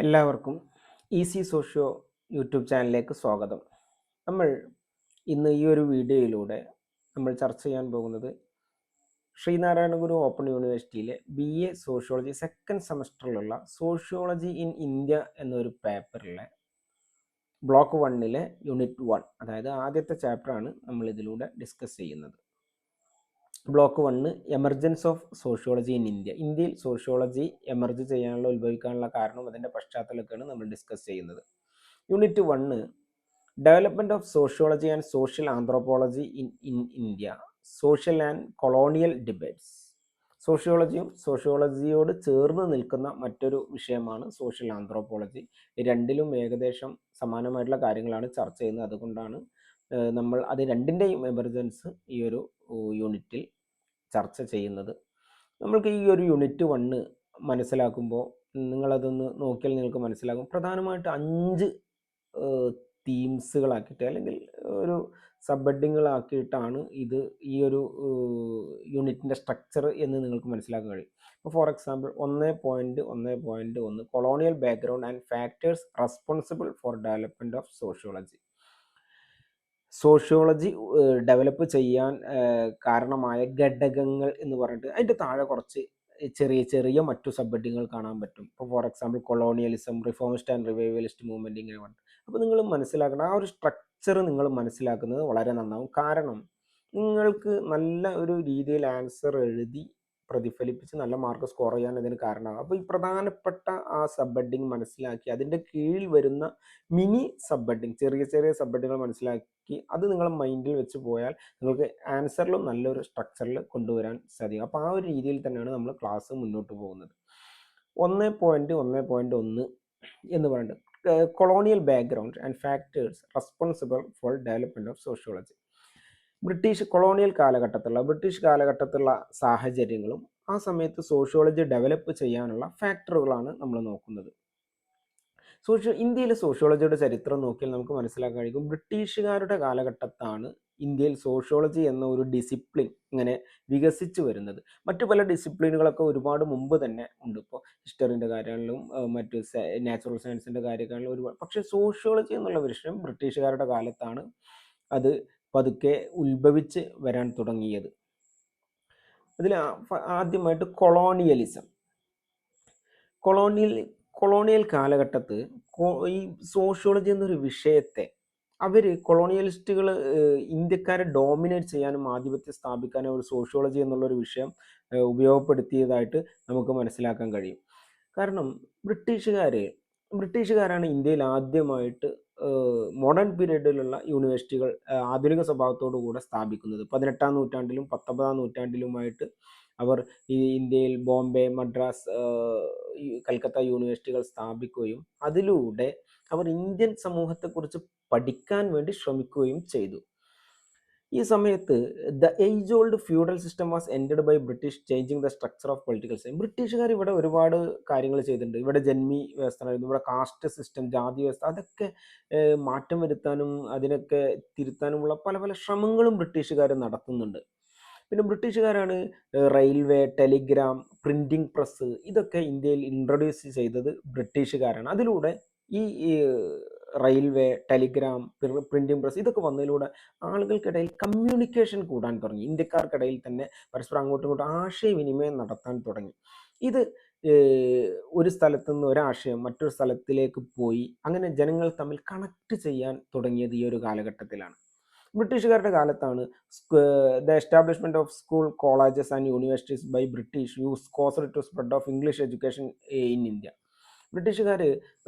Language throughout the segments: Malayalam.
എല്ലാവർക്കും ഈസി സോഷ്യോ യൂട്യൂബ് ചാനലിലേക്ക് സ്വാഗതം. നമ്മൾ ഇന്ന് ഈ ഒരു വീഡിയോയിലൂടെ നമ്മൾ ചർച്ച ചെയ്യാൻ പോകുന്നത് ശ്രീനാരായണ ഗുരു ഓപ്പൺ യൂണിവേഴ്സിറ്റിയിലെ BA സോഷ്യോളജി സെക്കൻഡ് സെമസ്റ്ററിലുള്ള സോഷ്യോളജി ഇൻ ഇന്ത്യ എന്നൊരു പേപ്പറിലെ ബ്ലോക്ക് 1 യൂണിറ്റ് 1, അതായത് ആദ്യത്തെ ചാപ്റ്ററാണ് നമ്മൾ ഇതിലൂടെ ഡിസ്കസ് ചെയ്യുന്നത്. Block 1 emergence of sociology in India. ഇന്ത്യയിൽ സോഷ്യോളജി എമർജ് ചെയ്യാനുള്ള ഉത്ഭവിക്കാനുള്ള കാരണം അതിൻ്റെ പശ്ചാത്തലമൊക്കെയാണ് നമ്മൾ ഡിസ്കസ് ചെയ്യുന്നത്. Unit 1 development of sociology and social anthropology in India, social and colonial debates. സോഷ്യോളജിയോട് ചേർന്ന് നിൽക്കുന്ന മറ്റൊരു വിഷയമാണ് സോഷ്യൽ ആന്ത്രോപോളജി. രണ്ടിലും ഏകദേശം സമാനമായിട്ടുള്ള കാര്യങ്ങളാണ് ചർച്ച ചെയ്യുന്നത്. അതുകൊണ്ടാണ് നമ്മൾ അത് രണ്ടിൻ്റെയും എമർജൻസ് ഈ ഒരു യൂണിറ്റിൽ ചർച്ച ചെയ്യുന്നത്. നമ്മൾക്ക് ഈ ഒരു യൂണിറ്റ് 1 മനസ്സിലാക്കുമ്പോൾ നിങ്ങളതൊന്ന് നോക്കിയാൽ നിങ്ങൾക്ക് മനസ്സിലാകും. പ്രധാനമായിട്ട് 5 തീംസുകളാക്കിയിട്ട് അല്ലെങ്കിൽ ഒരു സബ് ഹെഡിങ്ങുകളാക്കിയിട്ടാണ് ഇത് ഈ ഒരു യൂണിറ്റിൻ്റെ സ്ട്രക്ചർ എന്ന് നിങ്ങൾക്ക് മനസ്സിലാക്കാൻ കഴിയും. ഇപ്പോൾ for example 1.1.1 colonial background and factors responsible for development of sociology. Sociology develop ചെയ്യാൻ കാരണമായ ഘടകങ്ങൾ എന്ന് പറഞ്ഞിട്ട് അതിൻ്റെ താഴെ കുറച്ച് ചെറിയ ചെറിയ മറ്റു സബ് ഹെഡിങ്ങുകൾ കാണാൻ പറ്റും. ഇപ്പോൾ for example colonialism, reformist and revivalist movement, ഇങ്ങനെ പറഞ്ഞു. അപ്പോൾ നിങ്ങൾ മനസ്സിലാക്കണം, ആ ഒരു സ്ട്രക്ചർ നിങ്ങൾ മനസ്സിലാക്കുന്നത് വളരെ നന്നാവും. കാരണം നിങ്ങൾക്ക് നല്ല ഒരു രീതിയിൽ ആൻസർ എഴുതി പ്രതിഫലിപ്പിച്ച് നല്ല മാർക്ക് സ്കോർ ചെയ്യാൻ അതിന് കാരണമാകും. അപ്പോൾ ഈ പ്രധാനപ്പെട്ട ആ സബ് ഹെഡിങ് മനസ്സിലാക്കി അതിൻ്റെ കീഴിൽ വരുന്ന മിനി സബ് ഹെഡിങ്, ചെറിയ ചെറിയ സബ് ഹെഡിങ്ങുകൾ മനസ്സിലാക്കി അത് നിങ്ങൾ മൈൻഡിൽ വെച്ച് പോയാൽ നിങ്ങൾക്ക് ആൻസറിലും നല്ലൊരു സ്ട്രക്ചറിൽ കൊണ്ടുവരാൻ സാധിക്കും. അപ്പോൾ ആ ഒരു രീതിയിൽ തന്നെയാണ് നമ്മൾ ക്ലാസ് മുന്നോട്ട് പോകുന്നത്. 1.1.1 എന്ന് പറയുന്നത് colonial background and factors responsible for development of sociology. British കാലഘട്ടത്തിലുള്ള സാഹചര്യങ്ങളും ആ സമയത്ത് സോഷ്യോളജി ഡെവലപ്പ് ചെയ്യാനുള്ള ഫാക്ടറുകളാണ് നമ്മൾ നോക്കുന്നത്. ഇന്ത്യയിലെ സോഷ്യോളജിയുടെ ചരിത്രം നോക്കിയാൽ നമുക്ക് മനസ്സിലാക്കാൻ കഴിയും, ബ്രിട്ടീഷുകാരുടെ കാലഘട്ടത്താണ് ഇന്ത്യയിൽ സോഷ്യോളജി എന്ന ഒരു ഡിസിപ്ലിൻ ഇങ്ങനെ വികസിച്ച് വരുന്നത്. മറ്റു പല ഡിസിപ്ലിനുകളൊക്കെ ഒരുപാട് മുമ്പ് തന്നെ ഉണ്ട്. ഇപ്പോൾ ഹിസ്റ്ററിൻ്റെ കാര്യങ്ങളിലും മറ്റ് നാച്ചുറൽ സയൻസിൻ്റെ കാര്യങ്ങളിലും ഒരുപാട്. പക്ഷേ സോഷ്യോളജി എന്നുള്ള വിഷയം ബ്രിട്ടീഷുകാരുടെ കാലത്താണ് അത് പതുക്കെ ഉത്ഭവിച്ച് വരാൻ തുടങ്ങിയത്. അതിൽ ആദ്യമായിട്ട് കൊളോണിയൽ കാലഘട്ടത്ത് ഈ സോഷ്യോളജി എന്നൊരു വിഷയത്തെ കൊളോണിയലിസ്റ്റുകൾ ഇന്ത്യക്കാരെ ഡോമിനേറ്റ് ചെയ്യാനും ആധിപത്യം സ്ഥാപിക്കാനും ഒരു സോഷ്യോളജി എന്നുള്ളൊരു വിഷയം ഉപയോഗപ്പെടുത്തിയതായിട്ട് നമുക്ക് മനസ്സിലാക്കാൻ കഴിയും. കാരണം ബ്രിട്ടീഷുകാരാണ് ഇന്ത്യയിൽ ആദ്യമായിട്ട് മോഡേൺ പീരീഡിലുള്ള യൂണിവേഴ്സിറ്റികൾ ആധുനിക സ്വഭാവത്തോടു കൂടെ സ്ഥാപിക്കുന്നത്. 18-ാം നൂറ്റാണ്ടിലും 19-ാം നൂറ്റാണ്ടിലുമായിട്ട് അവർ ഈ ഇന്ത്യയിൽ ബോംബെ, മദ്രാസ്, കൽക്കത്ത യൂണിവേഴ്സിറ്റികൾ സ്ഥാപിക്കുകയും അതിലൂടെ അവർ ഇന്ത്യൻ സമൂഹത്തെക്കുറിച്ച് പഠിക്കാൻ വേണ്ടി ശ്രമിക്കുകയും ചെയ്തു. ഈ സമയത്ത് the age old feudal system was ended by British changing the structure of political system. ബ്രിട്ടീഷുകാർ ഇവിടെ ഒരുപാട് കാര്യങ്ങൾ ചെയ്തിട്ടുണ്ട്. ഇവിടെ ജന്മി വ്യവസ്ഥ, ഇവിടെ കാസ്റ്റ് സിസ്റ്റം, ജാതി വ്യവസ്ഥ, അതൊക്കെ മാറ്റം വരുത്താനും അതിനൊക്കെ തിരുത്താനുമുള്ള പല പല ശ്രമങ്ങളും ബ്രിട്ടീഷുകാർ നടത്തുന്നുണ്ട്. പിന്നെ ബ്രിട്ടീഷുകാരാണ് റെയിൽവേ, ടെലിഗ്രാം, പ്രിൻറ്റിംഗ് പ്രസ് ഇതൊക്കെ ഇന്ത്യയിൽ ഇൻട്രൊഡ്യൂസ് ചെയ്തത് ബ്രിട്ടീഷുകാരാണ്. അതിലൂടെ ഈ റെയിൽവേ, ടെലിഗ്രാം, പ്രിൻറ്റിംഗ് പ്രസ് ഇതൊക്കെ വന്നതിലൂടെ ആളുകൾക്കിടയിൽ കമ്മ്യൂണിക്കേഷൻ കൂടാൻ തുടങ്ങി. ഇന്ത്യക്കാർക്കിടയിൽ തന്നെ പരസ്പരം അങ്ങോട്ടും ഇങ്ങോട്ടും ആശയവിനിമയം നടത്താൻ തുടങ്ങി. ഇത് ഒരു സ്ഥലത്തു നിന്ന് ഒരാശയം മറ്റൊരു സ്ഥലത്തിലേക്ക് പോയി അങ്ങനെ ജനങ്ങൾ തമ്മിൽ കണക്ട് ചെയ്യാൻ തുടങ്ങിയത് ഈ ഒരു കാലഘട്ടത്തിലാണ്. ബ്രിട്ടീഷുകാരുടെ കാലത്താണ് the establishment of school, colleges and universities by British use caused to spread of English education in India. ബ്രിട്ടീഷുകാർ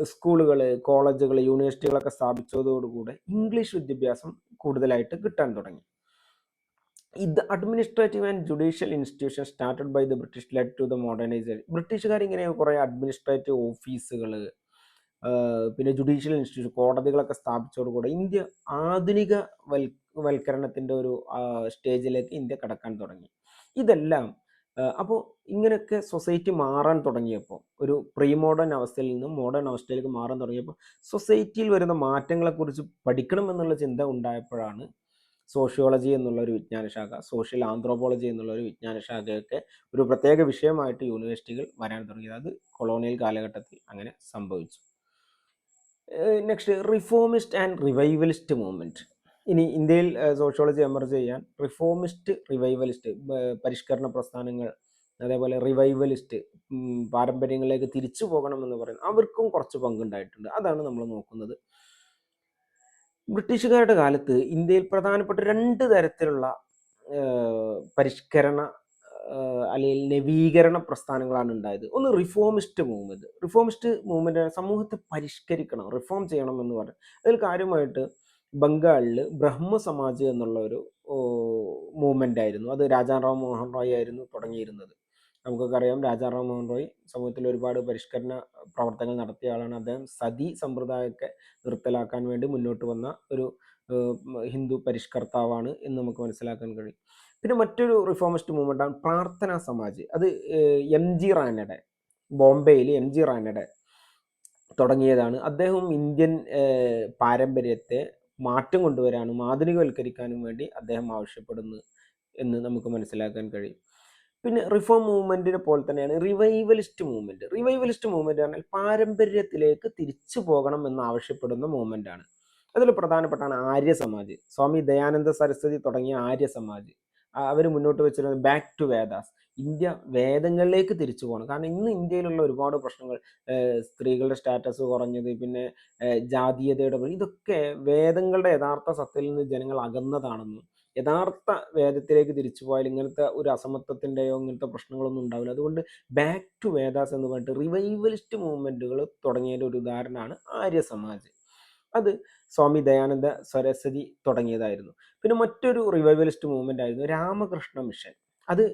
സ്കൂളുകൾ, കോളേജുകൾ, യൂണിവേഴ്സിറ്റികളൊക്കെ സ്ഥാപിച്ചതോടുകൂടെ ഇംഗ്ലീഷ് വിദ്യാഭ്യാസം കൂടുതലായിട്ട് കിട്ടാൻ തുടങ്ങി. ഇത് administrative and judicial institution started by the British led to the modernisation. ബ്രിട്ടീഷുകാർ ഇങ്ങനെ കുറേ അഡ്മിനിസ്ട്രേറ്റീവ് ഓഫീസുകൾ, പിന്നെ ജുഡീഷ്യൽ ഇൻസ്റ്റിറ്റ്യൂഷൻ, കോടതികളൊക്കെ സ്ഥാപിച്ചതോടുകൂടെ ഇന്ത്യ ആധുനിക വൽക്കരണത്തിൻ്റെ ഒരു സ്റ്റേജിലേക്ക് ഇന്ത്യ കടക്കാൻ തുടങ്ങി. ഇതെല്ലാം അപ്പോൾ ഇങ്ങനെയൊക്കെ സൊസൈറ്റി മാറാൻ തുടങ്ങിയപ്പോൾ, ഒരു പ്രീ മോഡേൺ അവസ്ഥയിൽ നിന്നും മോഡേൺ അവസ്ഥയിലേക്ക് മാറാൻ തുടങ്ങിയപ്പോൾ സൊസൈറ്റിയിൽ വരുന്ന മാറ്റങ്ങളെക്കുറിച്ച് പഠിക്കണം എന്നുള്ള ചിന്ത ഉണ്ടായപ്പോഴാണ് സോഷ്യോളജി എന്നുള്ള ഒരു വിജ്ഞാന ശാഖ, സോഷ്യൽ ആന്ത്രോപോളജി എന്നുള്ള ഒരു വിജ്ഞാന ശാഖയൊക്കെ ഒരു പ്രത്യേക വിഷയമായിട്ട് യൂണിവേഴ്സിറ്റികൾ വരാൻ തുടങ്ങിയത്. അത് കൊളോണിയൽ കാലഘട്ടത്തിൽ അങ്ങനെ സംഭവിച്ചു. Next, reformist and revivalist movement. ഇനി ഇന്ത്യയിൽ സോഷ്യോളജി എമർജ് ചെയ്യാൻ റിഫോമിസ്റ്റ്, റിവൈവലിസ്റ്റ്, പരിഷ്കരണ പ്രസ്ഥാനങ്ങൾ, അതേപോലെ റിവൈവലിസ്റ്റ്, പാരമ്പര്യങ്ങളിലേക്ക് തിരിച്ചു പോകണമെന്ന് പറയുന്നത്, അവർക്കും കുറച്ച് പങ്കുണ്ടായിട്ടുണ്ട്. അതാണ് നമ്മൾ നോക്കുന്നത്. ബ്രിട്ടീഷുകാരുടെ കാലത്ത് ഇന്ത്യയിൽ പ്രധാനപ്പെട്ട 2 തരത്തിലുള്ള പരിഷ്കരണ അല്ലെങ്കിൽ നവീകരണ പ്രസ്ഥാനങ്ങളാണ് ഉണ്ടായത്. ഒന്ന് റിഫോമിസ്റ്റ് മൂവ്മെൻറ്റ്. റിഫോമിസ്റ്റ് മൂവ്മെൻറ്റ് സമൂഹത്തെ പരിഷ്കരിക്കണം, റിഫോം ചെയ്യണം എന്ന് പറഞ്ഞു. അതിൽ കാര്യമായിട്ട് ബംഗാളിൽ ബ്രഹ്മ സമാജ് എന്നുള്ള ഒരു മൂവ്മെൻ്റ് ആയിരുന്നു. അത് രാജാറാം മോഹൻ റോയ് ആയിരുന്നു തുടങ്ങിയിരുന്നത്. നമുക്കൊക്കെ അറിയാം, രാജാറാം മോഹൻ റോയ് സമൂഹത്തിൽ ഒരുപാട് പരിഷ്കരണ പ്രവർത്തനങ്ങൾ നടത്തിയ ആളാണ്. അദ്ദേഹം സതി സമ്പ്രദായമൊക്കെ നിർത്തലാക്കാൻ വേണ്ടി മുന്നോട്ട് വന്ന ഒരു ഹിന്ദു പരിഷ്കർത്താവാണ് എന്ന് നമുക്ക് മനസ്സിലാക്കാൻ കഴിയും. പിന്നെ മറ്റൊരു റിഫോമിസ്റ്റ് മൂവ്മെൻ്റാണ് പ്രാർത്ഥനാ സമാജ്. അത് എം ജി റാനഡെ, ബോംബെയിൽ എം ജി റാനഡെ തുടങ്ങിയതാണ്. അദ്ദേഹം ഇന്ത്യൻ പാരമ്പര്യത്തെ മാറ്റം കൊണ്ടുവരാനും ആധുനികവൽക്കരിക്കാനും വേണ്ടി അദ്ദേഹം ആവശ്യപ്പെടുന്നു എന്ന് നമുക്ക് മനസ്സിലാക്കാൻ കഴിയും. പിന്നെ റിഫോം മൂവ്മെൻറ്റിനെ പോലെ തന്നെയാണ് റിവൈവലിസ്റ്റ് മൂവ്മെൻറ്റ്. റിവൈവലിസ്റ്റ് മൂവ്മെൻറ്റ് പറഞ്ഞാൽ പാരമ്പര്യത്തിലേക്ക് തിരിച്ചു പോകണം എന്ന് ആവശ്യപ്പെടുന്ന മൂവ്മെൻറ്റാണ്. അതിൽ പ്രധാനപ്പെട്ടാണ് ആര്യ സമാജ്. സ്വാമി ദയാനന്ദ സരസ്വതി തുടങ്ങിയ ആര്യ സമാജ്. അവർ മുന്നോട്ട് വെച്ചിരുന്നത് ബാക്ക് ടു വേദാസ്. ഇന്ത്യ വേദങ്ങളിലേക്ക് തിരിച്ചു പോകണം. കാരണം ഇന്ന് ഇന്ത്യയിലുള്ള ഒരുപാട് പ്രശ്നങ്ങൾ, സ്ത്രീകളുടെ സ്റ്റാറ്റസ് കുറഞ്ഞത്, പിന്നെ ജാതീയതയുടെ, ഇതൊക്കെ വേദങ്ങളുടെ യഥാർത്ഥ സത്തയിൽ നിന്ന് ജനങ്ങൾ അകന്നതാണെന്നും യഥാർത്ഥ വേദത്തിലേക്ക് തിരിച്ചു പോയാൽ ഇങ്ങനത്തെ ഒരു അസമത്വത്തിൻ്റെയോ ഇങ്ങനത്തെ പ്രശ്നങ്ങളൊന്നും ഉണ്ടാവില്ല. അതുകൊണ്ട് ബാക്ക് ടു വേദാസ് എന്ന് പറഞ്ഞിട്ട് റിവൈവലിസ്റ്റ് മൂവ്മെൻറ്റുകൾ തുടങ്ങിയതിൻ്റെ ഒരു ഉദാഹരണമാണ് ആര്യ സമാജ്. അത് സ്വാമി ദയാനന്ദ സരസ്വതി തുടങ്ങിയതായിരുന്നു. പിന്നെ മറ്റൊരു റിവൈവലിസ്റ്റ് മൂവ്മെൻ്റ് ആയിരുന്നു രാമകൃഷ്ണ മിഷൻ. അത്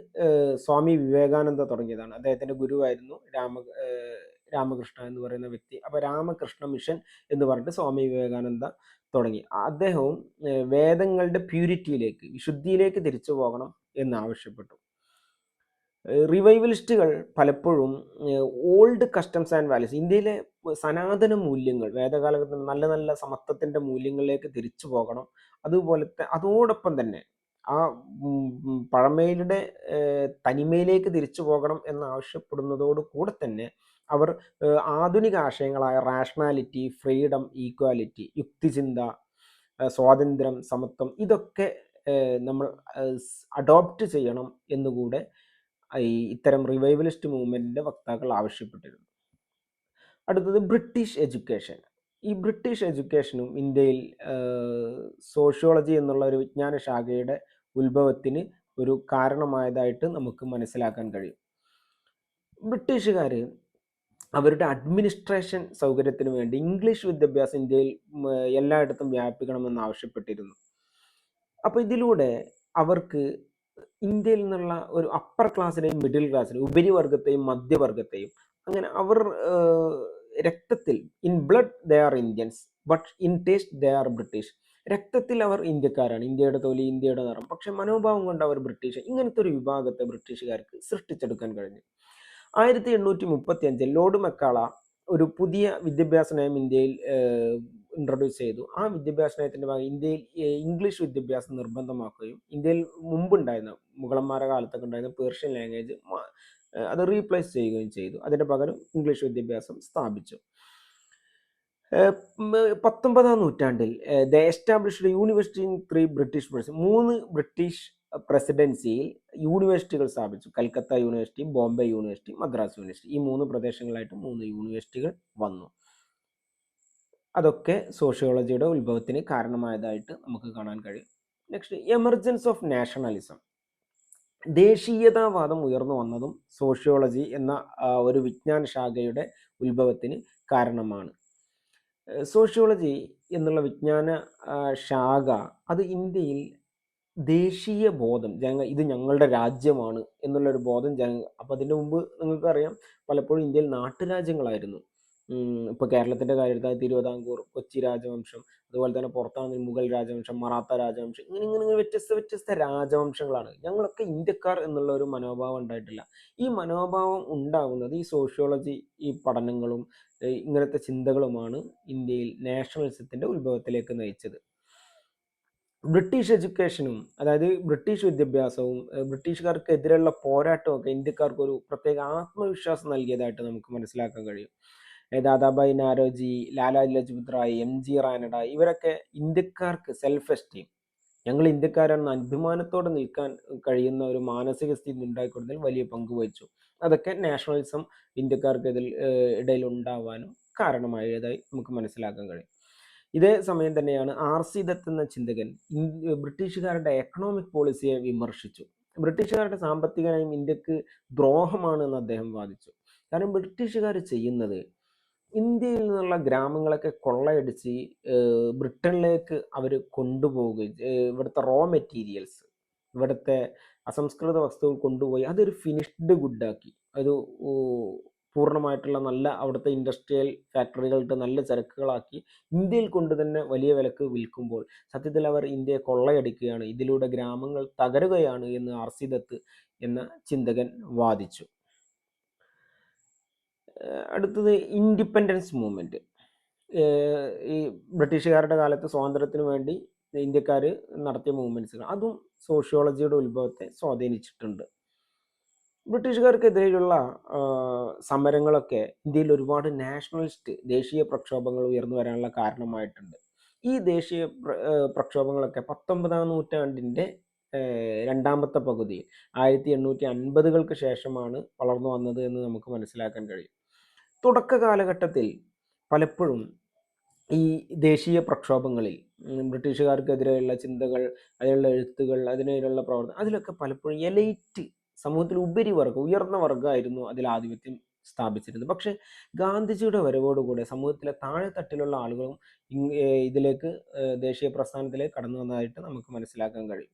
സ്വാമി വിവേകാനന്ദ തുടങ്ങിയതാണ്. അദ്ദേഹത്തിൻ്റെ ഗുരുവായിരുന്നു രാമകൃഷ്ണ എന്ന് പറയുന്ന വ്യക്തി. അപ്പോൾ രാമകൃഷ്ണ മിഷൻ എന്ന് പറഞ്ഞിട്ട് സ്വാമി വിവേകാനന്ദ തുടങ്ങി. അദ്ദേഹവും വേദങ്ങളുടെ പ്യൂരിറ്റിയിലേക്ക്, വിശുദ്ധിയിലേക്ക് തിരിച്ചു പോകണം എന്ന് ആവശ്യപ്പെട്ടു. റിവൈവലിസ്റ്റുകൾ പലപ്പോഴും ഓൾഡ് കസ്റ്റംസ് ആൻഡ് വാല്യൂസ്, ഇന്ത്യയിലെ സനാതന മൂല്യങ്ങൾ, വേദകാലഘട്ടത്തിൽ നല്ല നല്ല സമത്വത്തിൻ്റെ മൂല്യങ്ങളിലേക്ക് തിരിച്ചു പോകണം. അതുപോലത്തെ അതോടൊപ്പം തന്നെ ആ പഴമയുടെ തനിമയിലേക്ക് തിരിച്ചു പോകണം എന്നാവശ്യപ്പെടുന്നതോട് കൂടെ തന്നെ അവർ ആധുനിക ആശയങ്ങളായ റാഷണാലിറ്റി, ഫ്രീഡം, ഈക്വാലിറ്റി, യുക്തിചിന്ത, സ്വാതന്ത്ര്യം, സമത്വം, ഇതൊക്കെ നമ്മൾ അഡോപ്റ്റ് ചെയ്യണം എന്നുകൂടെ ഇത്തരം റിവൈവലിസ്റ്റ് മൂവ്മെൻറ്റിൻ്റെ വക്താക്കൾ ആവശ്യപ്പെട്ടിരുന്നു. അടുത്തത് ബ്രിട്ടീഷ് എഡ്യൂക്കേഷൻ. ഈ ബ്രിട്ടീഷ് എഡ്യൂക്കേഷനും ഇന്ത്യയിൽ സോഷ്യോളജി എന്നുള്ള ഒരു വിജ്ഞാന ശാഖയുടെ ഉത്ഭവത്തിന് ഒരു കാരണമായതായിട്ട് നമുക്ക് മനസ്സിലാക്കാൻ കഴിയും. ബ്രിട്ടീഷുകാർ അവരുടെ അഡ്മിനിസ്ട്രേഷൻ സൗകര്യത്തിന് വേണ്ടി ഇംഗ്ലീഷ് വിദ്യാഭ്യാസം ഇന്ത്യയിൽ എല്ലായിടത്തും വ്യാപിക്കണമെന്ന് ആവശ്യപ്പെട്ടിരുന്നു. അപ്പോൾ ഇതിലൂടെ അവർക്ക് ഇന്ത്യയിൽ നിന്നുള്ള ഒരു അപ്പർ ക്ലാസ്സിനെയും മിഡിൽ ക്ലാസ്സിനെയും, ഉപരിവർഗത്തെയും മധ്യവർഗത്തെയും, അങ്ങനെ അവർ രക്തത്തിൽ, in blood they are Indians but in taste they are British. രക്തത്തിൽ അവർ ഇന്ത്യക്കാരാണ്, ഇന്ത്യയുടെ തൊലി, ഇന്ത്യയുടെ നിറം, പക്ഷെ മനോഭാവം കൊണ്ട് അവർ ബ്രിട്ടീഷ്. ഇങ്ങനത്തെ ഒരു വിഭാഗത്തെ ബ്രിട്ടീഷുകാർക്ക് സൃഷ്ടിച്ചെടുക്കാൻ കഴിഞ്ഞു. 1835 ലോർഡ് മെക്കാള ഒരു പുതിയ വിദ്യാഭ്യാസ നയം ഇന്ത്യയിൽ ഇൻട്രൊഡ്യൂസ് ചെയ്തു. ആ വിദ്യാഭ്യാസ നയത്തിൻ്റെ ഭാഗം ഇന്ത്യയിൽ ഇംഗ്ലീഷ് വിദ്യാഭ്യാസം നിർബന്ധമാക്കുകയും ഇന്ത്യയിൽ മുമ്പുണ്ടായിരുന്ന മുഗളന്മാരുടെ കാലത്തൊക്കെ ഉണ്ടായിരുന്ന പേർഷ്യൻ ലാംഗ്വേജ് അത് റീപ്ലേസ് ചെയ്യുകയും ചെയ്തു. അതിൻ്റെ പകരം ഇംഗ്ലീഷ് വിദ്യാഭ്യാസം സ്ഥാപിച്ചു. 19-ാം നൂറ്റാണ്ടിൽ the established university in 3 British presidency, 3 British പ്രസിഡൻസിയിൽ യൂണിവേഴ്സിറ്റികൾ സ്ഥാപിച്ചു. Calcutta university, Bombay university, Madras university. ഈ 3 പ്രദേശങ്ങളായിട്ട് 3 യൂണിവേഴ്സിറ്റികൾ വന്നു. അതൊക്കെ സോഷ്യോളജിയുടെ ഉത്ഭവത്തിന് കാരണമായതായിട്ട് നമുക്ക് കാണാൻ കഴിയും. Next, emergence of nationalism. ദേശീയതാവാദം ഉയർന്നു വന്നതും സോഷ്യോളജി എന്ന ഒരു വിജ്ഞാന ശാഖയുടെ ഉത്ഭവത്തിന് കാരണമാണ്. സോഷ്യോളജി എന്നുള്ള വിജ്ഞാന ശാഖ അത് ഇന്ത്യയിൽ ദേശീയ ബോധം, ഇത് ഞങ്ങളുടെ രാജ്യമാണ് എന്നുള്ളൊരു ബോധം അപ്പോൾ അതിൻ്റെ മുമ്പ് നിങ്ങൾക്കറിയാം, പലപ്പോഴും ഇന്ത്യയിൽ നാട്ടുരാജ്യങ്ങളായിരുന്നു. ഇപ്പോൾ കേരളത്തിൻ്റെ കാര്യത്തിൽ തിരുവിതാംകൂർ, കൊച്ചി രാജവംശം, അതുപോലെ തന്നെ പുറത്താണെങ്കിൽ മുഗൾ രാജവംശം, മറാത്ത രാജവംശം, ഇങ്ങനെ വ്യത്യസ്ത രാജവംശങ്ങളാണ്. ഞങ്ങളൊക്കെ ഇന്ത്യക്കാർ എന്നുള്ള ഒരു മനോഭാവം ഉണ്ടായിട്ടില്ല. ഈ മനോഭാവം ഉണ്ടാകുന്നത് ഈ സോഷ്യോളജി, ഈ പഠനങ്ങളും ഇങ്ങനത്തെ ചിന്തകളുമാണ് ഇന്ത്യയിൽ നാഷണലിസത്തിൻ്റെ ഉത്ഭവത്തിലേക്ക് നയിച്ചത്. ബ്രിട്ടീഷ് എഡ്യൂക്കേഷനും, അതായത് ബ്രിട്ടീഷ് വിദ്യാഭ്യാസവും ബ്രിട്ടീഷുകാർക്കെതിരെയുള്ള പോരാട്ടമൊക്കെ ഇന്ത്യക്കാർക്ക് ഒരു പ്രത്യേക ആത്മവിശ്വാസം നൽകിയതായിട്ട് നമുക്ക് മനസ്സിലാക്കാൻ കഴിയും. ദാദാഭായ് നാരോജി, ലാലാ ലജ്പത് റായ്, MG റാനഡ, ഇവരൊക്കെ ഇന്ത്യക്കാർക്ക് സെൽഫ് എസ്റ്റീം, ഞങ്ങൾ ഇന്ത്യക്കാരാണെന്ന് അഭിമാനത്തോടെ നിൽക്കാൻ കഴിയുന്ന ഒരു മാനസിക സ്ഥിതി ഉണ്ടായിക്കൊടുത്തതിൽ വലിയ പങ്ക് വഹിച്ചു. അതൊക്കെ നാഷണലിസം ഇന്ത്യക്കാർക്ക് ഇടയിൽ ഉണ്ടാവാനും കാരണമായതായി നമുക്ക് മനസ്സിലാക്കാൻ കഴിയും. ഇതേ സമയം തന്നെയാണ് RC ദത്ത് എന്ന ചിന്തകൻ ബ്രിട്ടീഷുകാരുടെ എക്കണോമിക് പോളിസിയെ വിമർശിച്ചു. ബ്രിട്ടീഷുകാരുടെ സാമ്പത്തിക നയം ഇന്ത്യക്ക് ദ്രോഹമാണ് എന്ന് അദ്ദേഹം വാദിച്ചു. കാരണം ബ്രിട്ടീഷുകാർ ചെയ്യുന്നത് ഇന്ത്യയിൽ നിന്നുള്ള ഗ്രാമങ്ങളൊക്കെ കൊള്ളയടിച്ച് ബ്രിട്ടനിലേക്ക് അവർ കൊണ്ടുപോവുകയും ഇവിടുത്തെ മെറ്റീരിയൽസ്, ഇവിടുത്തെ അസംസ്കൃത വസ്തുക്കൾ കൊണ്ടുപോയി അതൊരു ഫിനിഷ്ഡ് ഗുഡാക്കി, ഒരു പൂർണ്ണമായിട്ടുള്ള നല്ല അവിടുത്തെ ഇൻഡസ്ട്രിയൽ ഫാക്ടറികളിട്ട് നല്ല ചരക്കുകളാക്കി ഇന്ത്യയിൽ കൊണ്ട് തന്നെ വലിയ വിലക്ക് വിൽക്കുമ്പോൾ സത്യത്തിൽ അവർ ഇന്ത്യയെ കൊള്ളയടിക്കുകയാണ്, ഇതിലൂടെ ഗ്രാമങ്ങൾ തകരുകയാണ് എന്ന് RC ദത്ത് എന്ന ചിന്തകൻ വാദിച്ചു. അടുത്തത് ഇൻഡിപെൻഡൻസ് മൂവ്മെൻറ്റ്. ഈ ബ്രിട്ടീഷുകാരുടെ കാലത്ത് സ്വാതന്ത്ര്യത്തിന് വേണ്ടി ഇന്ത്യക്കാർ നടത്തിയ മൂവ്മെൻറ്റ്സുകൾ, അതും സോഷ്യോളജിയുടെ ഉത്ഭവത്തെ സ്വാധീനിച്ചിട്ടുണ്ട്. ബ്രിട്ടീഷുകാർക്കെതിരെയുള്ള സമരങ്ങളൊക്കെ ഇന്ത്യയിൽ ഒരുപാട് നാഷണലിസ്റ്റ് ദേശീയ പ്രക്ഷോഭങ്ങൾ ഉയർന്നു വരാനുള്ള കാരണമായിട്ടുണ്ട്. ഈ ദേശീയ പ്രക്ഷോഭങ്ങളൊക്കെ 19ാം നൂറ്റാണ്ടിൻ്റെ രണ്ടാമത്തെ പകുതിയിൽ 1850കൾക്ക് ശേഷമാണ് വളർന്നു വന്നത് എന്ന് നമുക്ക് മനസ്സിലാക്കാൻ കഴിയും. തുടക്ക കാലഘട്ടത്തിൽ പലപ്പോഴും ഈ ദേശീയ പ്രക്ഷോഭങ്ങളിൽ ബ്രിട്ടീഷുകാർക്കെതിരെയുള്ള ചിന്തകൾ, അതിനുള്ള എഴുത്തുകൾ, അതിനുള്ള പ്രവർത്തനം, അതിലൊക്കെ പലപ്പോഴും എലൈറ്റ്, സമൂഹത്തിൽ ഉപരിവർഗം, ഉയർന്ന വർഗ്ഗമായിരുന്നു അതിൽ ആധിപത്യം സ്ഥാപിച്ചിരുന്നത്. പക്ഷേ ഗാന്ധിജിയുടെ വരവോടുകൂടെ സമൂഹത്തിലെ താഴെ തട്ടിലുള്ള ആളുകളും ഇതിലേക്ക് ദേശീയ പ്രസ്ഥാനത്തിലേക്ക് കടന്നു വന്നതായിട്ട് നമുക്ക് മനസ്സിലാക്കാൻ കഴിയും.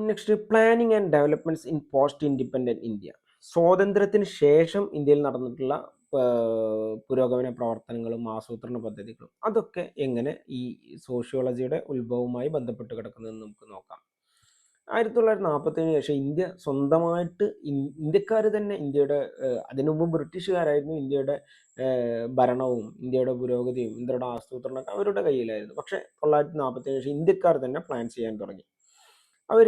Next, planning and developments in post independent India. സ്വാതന്ത്ര്യത്തിന് ശേഷം ഇന്ത്യയിൽ നടന്നിട്ടുള്ള പുരോഗമന പ്രവർത്തനങ്ങളും ആസൂത്രണ പദ്ധതികളും അതൊക്കെ എങ്ങനെ ഈ സോഷ്യോളജിയുടെ ഉത്ഭവവുമായി ബന്ധപ്പെട്ട് കിടക്കുന്നതെന്ന് നമുക്ക് നോക്കാം. 1947 ശേഷം ഇന്ത്യ സ്വന്തമായിട്ട് ഇന്ത്യക്കാർ തന്നെ ഇന്ത്യയുടെ, അതിനു മുമ്പ് ബ്രിട്ടീഷുകാരായിരുന്നു ഇന്ത്യയുടെ ഭരണവും ഇന്ത്യയുടെ പുരോഗതിയും ഇന്ത്യയുടെ ആസൂത്രണമൊക്കെ അവരുടെ കയ്യിലായിരുന്നു. പക്ഷേ 1947 ശേഷം ഇന്ത്യക്കാർ തന്നെ പ്ലാൻ ചെയ്യാൻ തുടങ്ങി. അവർ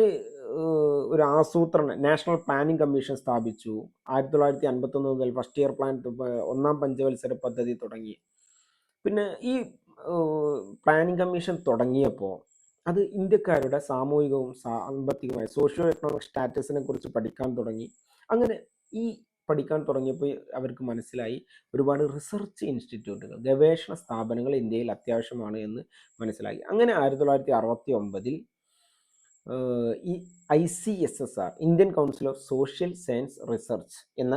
ഒരു നാഷണൽ പ്ലാനിംഗ് കമ്മീഷൻ സ്ഥാപിച്ചു. 1951 മുതൽ ഫസ്റ്റ് ഇയർ പ്ലാൻ, ഒന്നാം പഞ്ചവത്സര പദ്ധതി തുടങ്ങി. പിന്നെ ഈ പ്ലാനിംഗ് കമ്മീഷൻ തുടങ്ങിയപ്പോൾ അത് ഇന്ത്യക്കാരുടെ സാമൂഹികവും സാമ്പത്തികമായ സോഷ്യോ എക്കണോമിക് സ്റ്റാറ്റസിനെ കുറിച്ച് പഠിക്കാൻ തുടങ്ങി. അങ്ങനെ ഈ പഠിക്കാൻ തുടങ്ങിയപ്പോൾ അവർക്ക് മനസ്സിലായി ഒരുപാട് റിസർച്ച് ഇൻസ്റ്റിറ്റ്യൂട്ടുകൾ, ഗവേഷണ സ്ഥാപനങ്ങൾ ഇന്ത്യയിൽ അത്യാവശ്യമാണ് എന്ന് മനസ്സിലായി. അങ്ങനെ 1969 ഈ ICSSR, Indian council of social science research എന്ന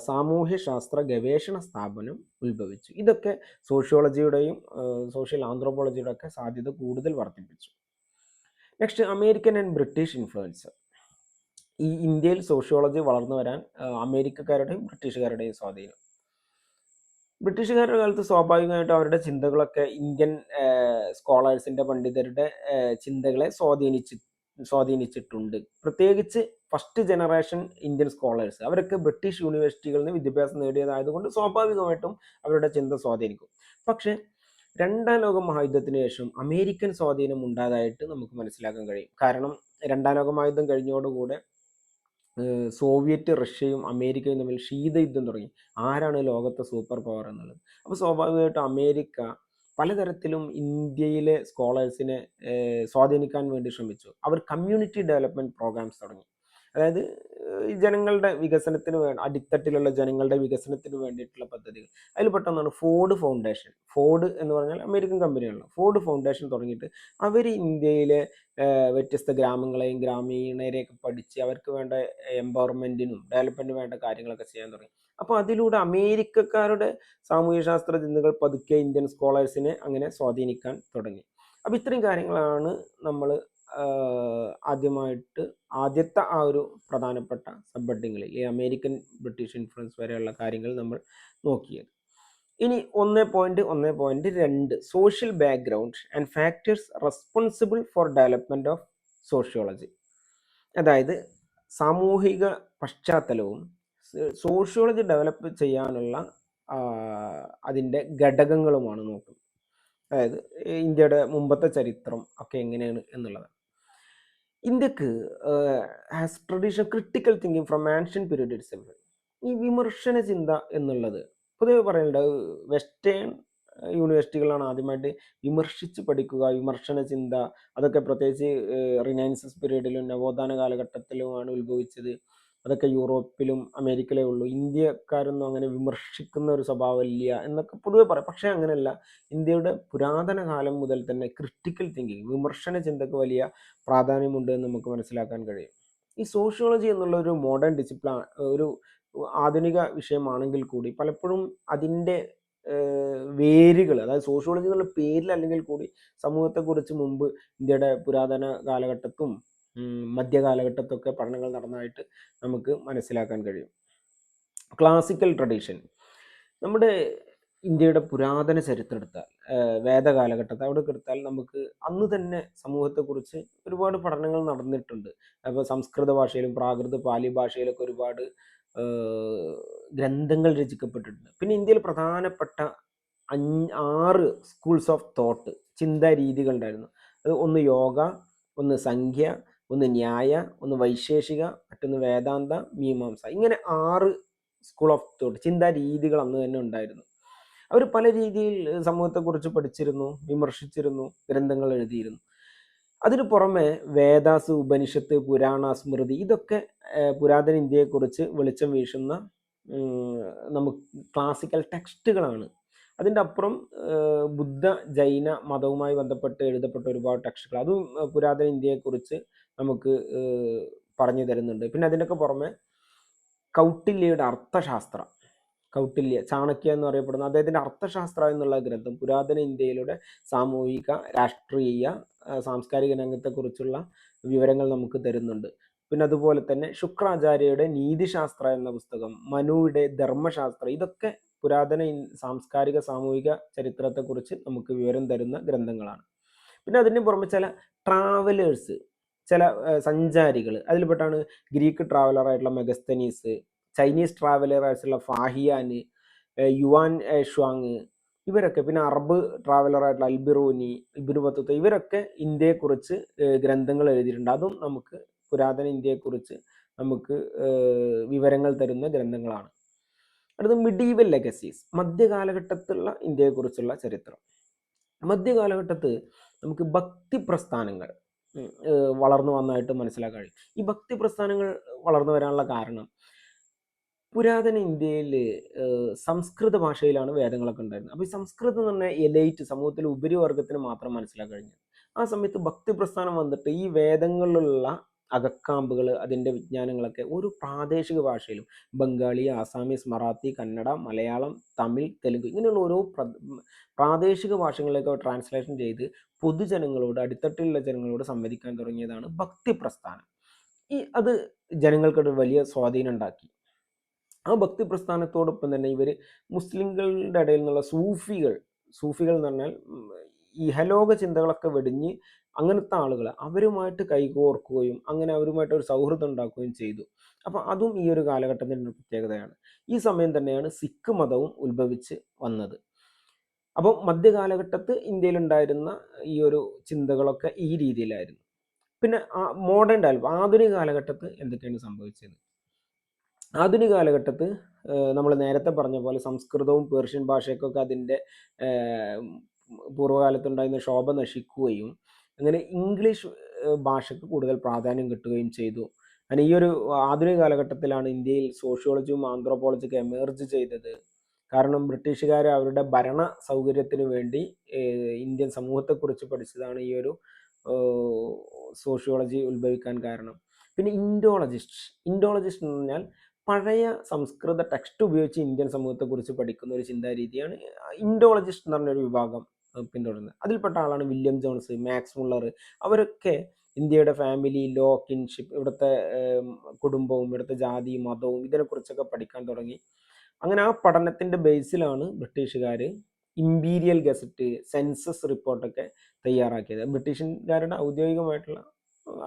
സാമൂഹ്യശാസ്ത്ര ഗവേഷണ സ്ഥാപനം ഉത്ഭവിച്ചു. ഇതൊക്കെ സോഷ്യോളജിയുടെയും സോഷ്യൽ ആന്ത്രോപോളജിയുടെ ഒക്കെ സാധ്യത കൂടുതൽ വർദ്ധിപ്പിച്ചു. Next, American and British influence. ഈ ഇന്ത്യയിൽ സോഷ്യോളജി വളർന്നു വരാൻ അമേരിക്കക്കാരുടെയും ബ്രിട്ടീഷുകാരുടെയും സ്വാധീനം. ബ്രിട്ടീഷുകാരുടെ കാലത്ത് സ്വാഭാവികമായിട്ടും അവരുടെ ചിന്തകളൊക്കെ ഇന്ത്യൻ സ്കോളേഴ്സിൻ്റെ, പണ്ഡിതരുടെ ചിന്തകളെ സ്വാധീനിച്ചിട്ടുണ്ട്. പ്രത്യേകിച്ച് ഫസ്റ്റ് ജനറേഷൻ ഇന്ത്യൻ സ്കോളേഴ്സ്, അവരൊക്കെ ബ്രിട്ടീഷ് യൂണിവേഴ്സിറ്റികളിൽ നിന്ന് വിദ്യാഭ്യാസം നേടിയതായതുകൊണ്ട് സ്വാഭാവികമായിട്ടും അവരുടെ ചിന്ത സ്വാധീനിക്കും. പക്ഷേ 2ാം ലോക മഹായുദ്ധത്തിന് ശേഷം അമേരിക്കൻ സ്വാധീനം ഉണ്ടായതായിട്ട് നമുക്ക് മനസ്സിലാക്കാൻ കഴിയും. കാരണം 2ാം ലോക മഹായുദ്ധം കഴിഞ്ഞതോടുകൂടെ സോവിയറ്റ്, റഷ്യയും അമേരിക്കയും തമ്മിൽ ശീതയുദ്ധം തുടങ്ങി. ആരാണ് ലോകത്തെ സൂപ്പർ പവർ എന്നുള്ളത്. അപ്പോൾ സ്വാഭാവികമായിട്ടും അമേരിക്ക പലതരത്തിലും ഇന്ത്യയിലെ സ്കോളേഴ്സിനെ സ്വാധീനിക്കാൻ വേണ്ടി ശ്രമിച്ചു. അവർ കമ്മ്യൂണിറ്റി ഡെവലപ്മെൻറ്റ് പ്രോഗ്രാംസ് തുടങ്ങി. അതായത് ഈ ജനങ്ങളുടെ വികസനത്തിന് അടിത്തട്ടിലുള്ള ജനങ്ങളുടെ വികസനത്തിന് വേണ്ടിയിട്ടുള്ള പദ്ധതികൾ. അതിൽ പെട്ടെന്നാണ് ഫോർഡ് ഫൗണ്ടേഷൻ. ഫോർഡ് എന്ന് പറഞ്ഞാൽ അമേരിക്കൻ കമ്പനിയാണ്. ഫോർഡ് ഫൗണ്ടേഷൻ തുടങ്ങിയിട്ട് അവർ ഇന്ത്യയിലെ വ്യത്യസ്ത ഗ്രാമങ്ങളെയും ഗ്രാമീണരെയൊക്കെ പഠിച്ച് അവർക്ക് വേണ്ട എംപവർമെൻറ്റിനും ഡെവലപ്മെൻറ്റിനും വേണ്ട കാര്യങ്ങളൊക്കെ ചെയ്യാൻ തുടങ്ങി. അപ്പോൾ അതിലൂടെ അമേരിക്കക്കാരുടെ സാമൂഹ്യശാസ്ത്ര ചിന്തകൾ പതുക്കെ ഇന്ത്യൻ സ്കോളേഴ്സിനെ അങ്ങനെ സ്വാധീനിക്കാൻ തുടങ്ങി. അപ്പോൾ ഇത്രയും കാര്യങ്ങളാണ് നമ്മൾ ആദ്യത്തെ ആ ഒരു പ്രധാനപ്പെട്ട സബ് ഹെഡിങ്ങളിൽ ഈ അമേരിക്കൻ ബ്രിട്ടീഷ് ഇൻഫ്ലുവൻസ് വരെയുള്ള കാര്യങ്ങൾ നമ്മൾ നോക്കിയത്. ഇനി 1.1.2 social background and factors responsible for development of sociology. അതായത് സാമൂഹിക പശ്ചാത്തലവും സോഷ്യോളജി ഡെവലപ്പ് ചെയ്യാനുള്ള അതിൻ്റെ ഘടകങ്ങളുമാണ് നോക്കുന്നത്. അതായത് ഇന്ത്യയുടെ മുമ്പത്തെ ചരിത്രം ഒക്കെ എങ്ങനെയാണ് എന്നുള്ളത്. ഇന്ത്യക്ക് has traditional critical thinking from ancient period itself. ഈ വിമർശന ചിന്ത എന്നുള്ളത് പൊതുവെ പറയേണ്ടത് വെസ്റ്റേൺ യൂണിവേഴ്സിറ്റികളാണ് ആദ്യമായിട്ട് വിമർശിച്ച് പഠിക്കുക, വിമർശന ചിന്ത. അതൊക്കെ പ്രത്യേകിച്ച് റിനൈൻസസ് പീരീഡിലും നവോത്ഥാന കാലഘട്ടത്തിലുമാണ് ഉത്ഭവിച്ചത്. അതൊക്കെ യൂറോപ്പിലും അമേരിക്കയിലേ ഉള്ളൂ. ഇന്ത്യക്കാരൊന്നും അങ്ങനെ വിമർശിക്കുന്ന ഒരു സ്വഭാവമില്ല എന്നൊക്കെ പൊതുവെ പറയാം. പക്ഷേ അങ്ങനെയല്ല. ഇന്ത്യയുടെ പുരാതന കാലം മുതൽ തന്നെ ക്രിട്ടിക്കൽ തിങ്കിങ്, വിമർശന ചിന്തക്ക് വലിയ പ്രാധാന്യമുണ്ട് എന്ന് നമുക്ക് മനസ്സിലാക്കാൻ കഴിയും. ഈ സോഷ്യോളജി എന്നുള്ള ഒരു മോഡേൺ ഡിസിപ്ലിൻ, ഒരു ആധുനിക വിഷയമാണെങ്കിൽ കൂടി പലപ്പോഴും അതിൻ്റെ വേരുകൾ, അതായത് സോഷ്യോളജി എന്നുള്ള പേരിൽ അല്ലെങ്കിൽ കൂടി സമൂഹത്തെക്കുറിച്ച് മുമ്പ് ഇന്ത്യയുടെ പുരാതന കാലഘട്ടത്തും മധ്യകാലഘട്ടത്തൊക്കെ പഠനങ്ങൾ നടന്നതായിട്ട് നമുക്ക് മനസ്സിലാക്കാൻ കഴിയും. ക്ലാസിക്കൽ ട്രഡീഷൻ, നമ്മുടെ ഇന്ത്യയുടെ പുരാതന ചരിത്രം എടുത്താൽ, വേദകാലഘട്ടത്തെ അവിടെ എടുത്താൽ നമുക്ക് അന്ന് തന്നെ സമൂഹത്തെക്കുറിച്ച് ഒരുപാട് പഠനങ്ങൾ നടന്നിട്ടുണ്ട്. അപ്പോൾ സംസ്കൃത ഭാഷയിലും പ്രാകൃത പാലി ഭാഷയിലൊക്കെ ഒരുപാട് ഗ്രന്ഥങ്ങൾ രചിക്കപ്പെട്ടിട്ടുണ്ട്. പിന്നെ ഇന്ത്യയിൽ പ്രധാനപ്പെട്ട 6 സ്കൂൾസ് ഓഫ് തോട്ട്, ചിന്താ രീതികൾ ഉണ്ടായിരുന്നു. അത് ഒന്ന് യോഗ, ഒന്ന് സംഖ്യ, ഒന്ന് ന്യായ, ഒന്ന് വൈശേഷിക, മറ്റൊന്ന് വേദാന്ത, മീമാംസ. ഇങ്ങനെ 6 സ്കൂൾ ഓഫ് തോട്ട്, ചിന്താ രീതികൾ അന്ന് തന്നെ ഉണ്ടായിരുന്നു. അവർ പല രീതിയിൽ സമൂഹത്തെക്കുറിച്ച് പഠിച്ചിരുന്നു, വിമർശിച്ചിരുന്നു, ഗ്രന്ഥങ്ങൾ എഴുതിയിരുന്നു. അതിനു പുറമെ വേദാസ്, ഉപനിഷത്ത്, പുരാണ, സ്മൃതി, ഇതൊക്കെ പുരാതന ഇന്ത്യയെക്കുറിച്ച് വെളിച്ചം വീശുന്ന നമുക്ക് ക്ലാസിക്കൽ ടെക്സ്റ്റുകളാണ്. അതിൻ്റെ അപ്പുറം ബുദ്ധ ജൈന മതവുമായി ബന്ധപ്പെട്ട് എഴുതപ്പെട്ട ഒരുപാട് ടെക്സ്റ്റുകൾ, അതും പുരാതന ഇന്ത്യയെക്കുറിച്ച് നമുക്ക് പറഞ്ഞു തരുന്നുണ്ട്. പിന്നെ അതിൻ്റെയൊക്കെ പുറമെ കൗട്ടില്യയുടെ അർത്ഥശാസ്ത്ര, കൗട്ടില്യ, ചാണക്യ എന്ന് അറിയപ്പെടുന്ന അദ്ദേഹത്തിൻ്റെ അർത്ഥശാസ്ത്ര എന്നുള്ള ഗ്രന്ഥം പുരാതന ഇന്ത്യയിലൂടെ സാമൂഹിക, രാഷ്ട്രീയ, സാംസ്കാരിക രംഗത്തെക്കുറിച്ചുള്ള വിവരങ്ങൾ നമുക്ക് തരുന്നുണ്ട്. പിന്നെ അതുപോലെ തന്നെ ശുക്രാചാര്യയുടെ നീതിശാസ്ത്ര എന്ന പുസ്തകം, മനുവിടെ ധർമ്മശാസ്ത്ര, ഇതൊക്കെ പുരാതന സാംസ്കാരിക സാമൂഹിക ചരിത്രത്തെക്കുറിച്ച് നമുക്ക് വിവരം തരുന്ന ഗ്രന്ഥങ്ങളാണ്. പിന്നെ അതിന് പുറമെ ചില ട്രാവലേഴ്സ്, ചില സഞ്ചാരികൾ, അതിൽപ്പെട്ടാണ് ഗ്രീക്ക് ട്രാവലറായിട്ടുള്ള മെഗസ്തനീസ്, ചൈനീസ് ട്രാവലറായിട്ടുള്ള ഫാഹിയാൻ, യുവാൻ ഷ്വാങ്, ഇവരൊക്കെ, പിന്നെ അറബ് ട്രാവലറായിട്ടുള്ള അൽബിറൂനി, ഇബ്നു ബത്തൂത്ത, ഇവരൊക്കെ ഇന്ത്യയെക്കുറിച്ച് ഗ്രന്ഥങ്ങൾ എഴുതിയിട്ടുണ്ട്. അതും നമുക്ക് പുരാതന ഇന്ത്യയെക്കുറിച്ച് നമുക്ക് വിവരങ്ങൾ തരുന്ന ഗ്രന്ഥങ്ങളാണ്. അടുത്ത മിഡീവൽ ലെഗസീസ്, മധ്യകാലഘട്ടത്തിലുള്ള ഇന്ത്യയെക്കുറിച്ചുള്ള ചരിത്രം. മധ്യകാലഘട്ടത്ത് നമുക്ക് ഭക്തി പ്രസ്ഥാനങ്ങൾ വളർന്നു വന്നതായിട്ട് മനസ്സിലാക്കാൻ കഴിയും. ഈ ഭക്തി പ്രസ്ഥാനങ്ങൾ വളർന്നു വരാനുള്ള കാരണം, പുരാതന ഇന്ത്യയിൽ സംസ്കൃത ഭാഷയിലാണ് വേദങ്ങളൊക്കെ ഉണ്ടായിരുന്നത്. അപ്പോൾ ഈ സംസ്കൃതം എന്ന് പറഞ്ഞാൽ എലൈറ്റ്, സമൂഹത്തിലെ ഉപരിവർഗത്തിന് മാത്രം മനസ്സിലാക്കാൻ കഴിഞ്ഞു. ആ സമയത്ത് ഭക്തി പ്രസ്ഥാനം വന്നിട്ട് ഈ വേദങ്ങളിലുള്ള അകക്കാമ്പുകൾ, അതിൻ്റെ വിജ്ഞാനങ്ങളൊക്കെ ഒരു പ്രാദേശിക ഭാഷയിലും, ബംഗാളി, ആസാമീസ്, മറാത്തി, കന്നഡ, മലയാളം, തമിഴ്, തെലുങ്ക്, ഇങ്ങനെയുള്ള ഓരോ പ്രാദേശിക ഭാഷകളിലേക്ക് ട്രാൻസ്ലേഷൻ ചെയ്ത് പൊതുജനങ്ങളോട്, അടിത്തട്ടിലുള്ള ജനങ്ങളോട് സംവദിക്കാൻ തുടങ്ങിയതാണ് ഭക്തി പ്രസ്ഥാനം. അത് ജനങ്ങൾക്കൊരു വലിയ സ്വാധീനം ഉണ്ടാക്കി. ആ ഭക്തി പ്രസ്ഥാനത്തോടൊപ്പം തന്നെ ഇവർ മുസ്ലിങ്ങളുടെ ഇടയിൽ നിന്നുള്ള സൂഫികൾ എന്ന് പറഞ്ഞാൽ ഇഹലോക ചിന്തകളൊക്കെ വെടിഞ്ഞ് അങ്ങനത്തെ ആളുകൾ, അവരുമായിട്ട് കൈകോർക്കുകയും അങ്ങനെ അവരുമായിട്ട് ഒരു സൗഹൃദം ഉണ്ടാക്കുകയും ചെയ്തു. അപ്പോൾ അതും ഈ ഒരു കാലഘട്ടത്തിൻ്റെ ഒരു പ്രത്യേകതയാണ്. ഈ സമയം തന്നെയാണ് സിഖ് മതവും ഉത്ഭവിച്ച് വന്നത്. അപ്പോൾ മധ്യകാലഘട്ടത്ത് ഇന്ത്യയിലുണ്ടായിരുന്ന ഈ ഒരു ചിന്തകളൊക്കെ ഈ രീതിയിലായിരുന്നു. പിന്നെ മോഡേൺ ഡെവലപ്പ്, ആധുനിക കാലഘട്ടത്ത് എന്തൊക്കെയാണ് സംഭവിച്ചത്? ആധുനിക കാലഘട്ടത്ത് നമ്മൾ നേരത്തെ പറഞ്ഞ പോലെ സംസ്കൃതവും പേർഷ്യൻ ഭാഷയ്ക്കൊക്കെ അതിൻ്റെ പൂർവ്വകാലത്തുണ്ടായിരുന്ന ശോഭ നശിക്കുകയും അങ്ങനെ ഇംഗ്ലീഷ് ഭാഷയ്ക്ക് കൂടുതൽ പ്രാധാന്യം കിട്ടുകയും ചെയ്തു. അങ്ങനെ ഈ ഒരു ആധുനിക കാലഘട്ടത്തിലാണ് ഇന്ത്യയിൽ സോഷ്യോളജിയും ആന്ത്രോപോളജിയൊക്കെ എമേർജ് ചെയ്തത്. കാരണം ബ്രിട്ടീഷുകാർ അവരുടെ ഭരണ സൗകര്യത്തിന് വേണ്ടി ഇന്ത്യൻ സമൂഹത്തെക്കുറിച്ച് പഠിച്ചതാണ് ഈ ഒരു സോഷ്യോളജി ഉത്ഭവിക്കാൻ കാരണം. പിന്നെ ഇൻഡോളജിസ്റ്റ് എന്ന് പറഞ്ഞാൽ പഴയ സംസ്കൃത ടെക്സ്റ്റ് ഉപയോഗിച്ച് ഇന്ത്യൻ സമൂഹത്തെക്കുറിച്ച് പഠിക്കുന്ന ഒരു ചിന്താരീതിയാണ് ഇൻഡോളജിസ്റ്റ് എന്ന് പറഞ്ഞൊരു വിഭാഗം പിന്തുടരുന്നത്. അതിൽപ്പെട്ട ആളാണ് വില്യം ജോൺസ്, മാക്സ് മുള്ളർ. അവരൊക്കെ ഇന്ത്യയുടെ ഫാമിലി, ലോ, കിൻഷിപ്പ്, ഇവിടുത്തെ കുടുംബവും ഇവിടുത്തെ ജാതി മതവും ഇതിനെക്കുറിച്ചൊക്കെ പഠിക്കാൻ തുടങ്ങി. അങ്ങനെ ആ പഠനത്തിൻ്റെ ബേസിലാണ് ബ്രിട്ടീഷുകാർ ഇമ്പീരിയൽ ഗസറ്റ്, സെൻസസ് റിപ്പോർട്ടൊക്കെ തയ്യാറാക്കിയത്. ബ്രിട്ടീഷുകാരുടെ ഔദ്യോഗികമായിട്ടുള്ള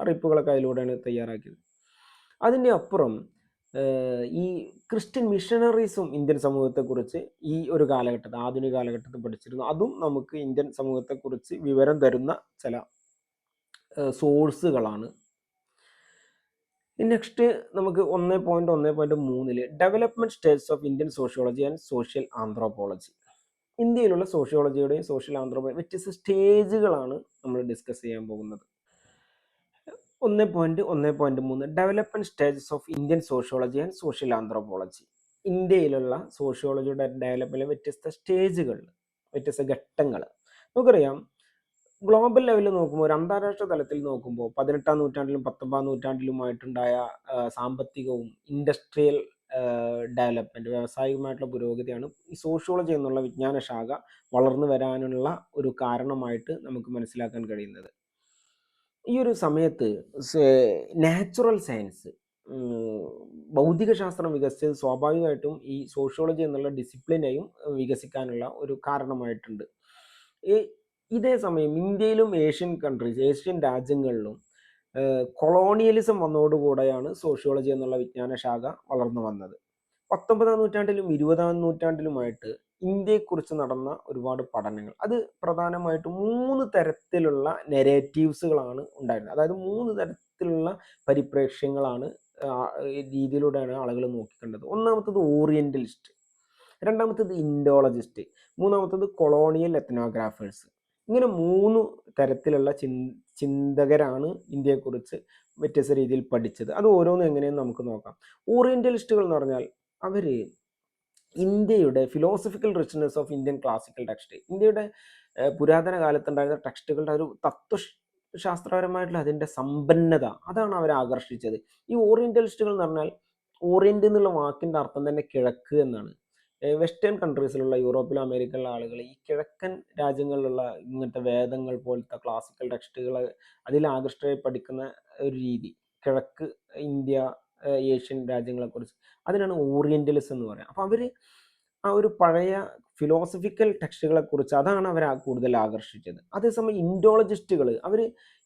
അറിയിപ്പുകളൊക്കെ അതിലൂടെയാണ് തയ്യാറാക്കിയത്. അതിൻ്റെ അപ്പുറം ഈ ക്രിസ്ത്യൻ മിഷണറീസും ഇന്ത്യൻ സമൂഹത്തെക്കുറിച്ച് ഈ ഒരു കാലഘട്ടത്തിൽ, ആധുനിക കാലഘട്ടത്തിൽ പഠിച്ചിരുന്നു. അതും നമുക്ക് ഇന്ത്യൻ സമൂഹത്തെക്കുറിച്ച് വിവരം തരുന്ന ചില സോഴ്സുകളാണ്. നെക്സ്റ്റ് നമുക്ക് 1.1.3 development stages of Indian sociology and social anthropology. ഇന്ത്യയിലുള്ള സോഷ്യോളജിയുടെയും സോഷ്യൽ ആന്ത്രോപോളജി വ്യത്യസ്ത സ്റ്റേജുകളാണ് നമ്മൾ ഡിസ്കസ് ചെയ്യാൻ പോകുന്നത്. 1.1.3 development stages of Indian sociology and social anthropology. ഇന്ത്യയിലുള്ള സോഷ്യോളജിയുടെ ഡെവലപ്മെന്റിലെ വ്യത്യസ്ത സ്റ്റേജുകൾ, വ്യത്യസ്ത ഘട്ടങ്ങൾ. നമുക്കറിയാം, ഗ്ലോബൽ ലെവലിൽ നോക്കുമ്പോൾ, ഒരു അന്താരാഷ്ട്ര തലത്തിൽ നോക്കുമ്പോൾ 18-ാം നൂറ്റാണ്ടിലും 19-ാം നൂറ്റാണ്ടിലുമായിട്ടുണ്ടായ സാമ്പത്തികവും ഇൻഡസ്ട്രിയൽ ഡെവലപ്മെന്റ്, വ്യാവസായികമായിട്ടുള്ള പുരോഗതിയാണ് ഈ സോഷ്യോളജി എന്നുള്ള വിജ്ഞാന ശാഖ വളർന്നു വരാനുള്ള ഒരു കാരണമായിട്ട് നമുക്ക് മനസ്സിലാക്കാൻ കഴിയുന്നത്. ഈ ഒരു സമയത്ത് നാച്ചുറൽ സയൻസ്, ഭൗതികശാസ്ത്രം വികസിച്ചത് സ്വാഭാവികമായിട്ടും ഈ സോഷ്യോളജി എന്നുള്ള ഡിസിപ്ലിനെയും വികസിക്കാനുള്ള ഒരു കാരണമായിട്ടുണ്ട്. ഇതേ സമയം ഇന്ത്യയിലും ഏഷ്യൻ രാജ്യങ്ങളിലും കൊളോണിയലിസം വന്നതോടുകൂടെയാണ് സോഷ്യോളജി എന്നുള്ള വിജ്ഞാന ശാഖ വളർന്നു വന്നത്. 19-ാം നൂറ്റാണ്ടിലും 20-ാം നൂറ്റാണ്ടിലുമായിട്ട് ഇന്ത്യയെക്കുറിച്ച് നടന്ന ഒരുപാട് പഠനങ്ങൾ, അത് പ്രധാനമായിട്ടും 3 തരത്തിലുള്ള നെറേറ്റീവ്സുകളാണ് ഉണ്ടായിരുന്നത്. അതായത് 3 തരത്തിലുള്ള പരിപ്രേക്ഷ്യങ്ങളാണ് രീതിയിലൂടെയാണ് ആളുകൾ നോക്കിക്കണ്ടത്. ഒന്നാമത്തത് ഓറിയന്റലിസ്റ്റ്, രണ്ടാമത്തത് ഇൻഡോളജിസ്റ്റ്, മൂന്നാമത്തത് കൊളോണിയൽ എത്നോഗ്രാഫേഴ്സ്. ഇങ്ങനെ 3 തരത്തിലുള്ള ചിന്തകരാണ് ഇന്ത്യയെക്കുറിച്ച് വ്യത്യസ്ത രീതിയിൽ പഠിച്ചത്. അത് ഓരോന്നും എങ്ങനെയെന്ന് നമുക്ക് നോക്കാം. ഓറിയന്റലിസ്റ്റുകൾ എന്ന് പറഞ്ഞാൽ അവർ ഇന്ത്യയുടെ philosophical richness of Indian classical text, ഇന്ത്യയുടെ പുരാതന കാലത്തുണ്ടായിരുന്ന ടെക്സ്റ്റുകളുടെ ഒരു തത്വശാസ്ത്രപരമായിട്ടുള്ള അതിൻ്റെ സമ്പന്നത, അതാണ് അവരെ ആകർഷിച്ചത്. ഈ ഓറിയന്റലിസ്റ്റുകൾ എന്ന് പറഞ്ഞാൽ, ഓറിയന്റ് എന്നുള്ള വാക്കിൻ്റെ അർത്ഥം തന്നെ കിഴക്ക് എന്നാണ്. വെസ്റ്റേൺ കൺട്രീസിലുള്ള യൂറോപ്പിലും അമേരിക്കയിലുള്ള ആളുകൾ ഈ കിഴക്കൻ രാജ്യങ്ങളിലുള്ള ഇങ്ങനത്തെ വേദങ്ങൾ പോലത്തെ ക്ലാസിക്കൽ ടെക്സ്റ്റുകൾ അതിൽ ആകൃഷ്ടരായി പഠിക്കുന്ന ഒരു രീതി, കിഴക്ക് ഇന്ത്യ, ഏഷ്യൻ രാജ്യങ്ങളെക്കുറിച്ച്, അതിനാണ് ഓറിയന്റലിസം എന്ന് പറയുന്നത്. അപ്പോൾ അവർ ആ ഒരു പഴയ ഫിലോസഫിക്കൽ ടെക്സ്റ്റുകളെക്കുറിച്ച്, അതാണ് അവരെ കൂടുതൽ ആകർഷിച്ചത്. അതേസമയം ഇൻഡോളജിസ്റ്റുകൾ, അവർ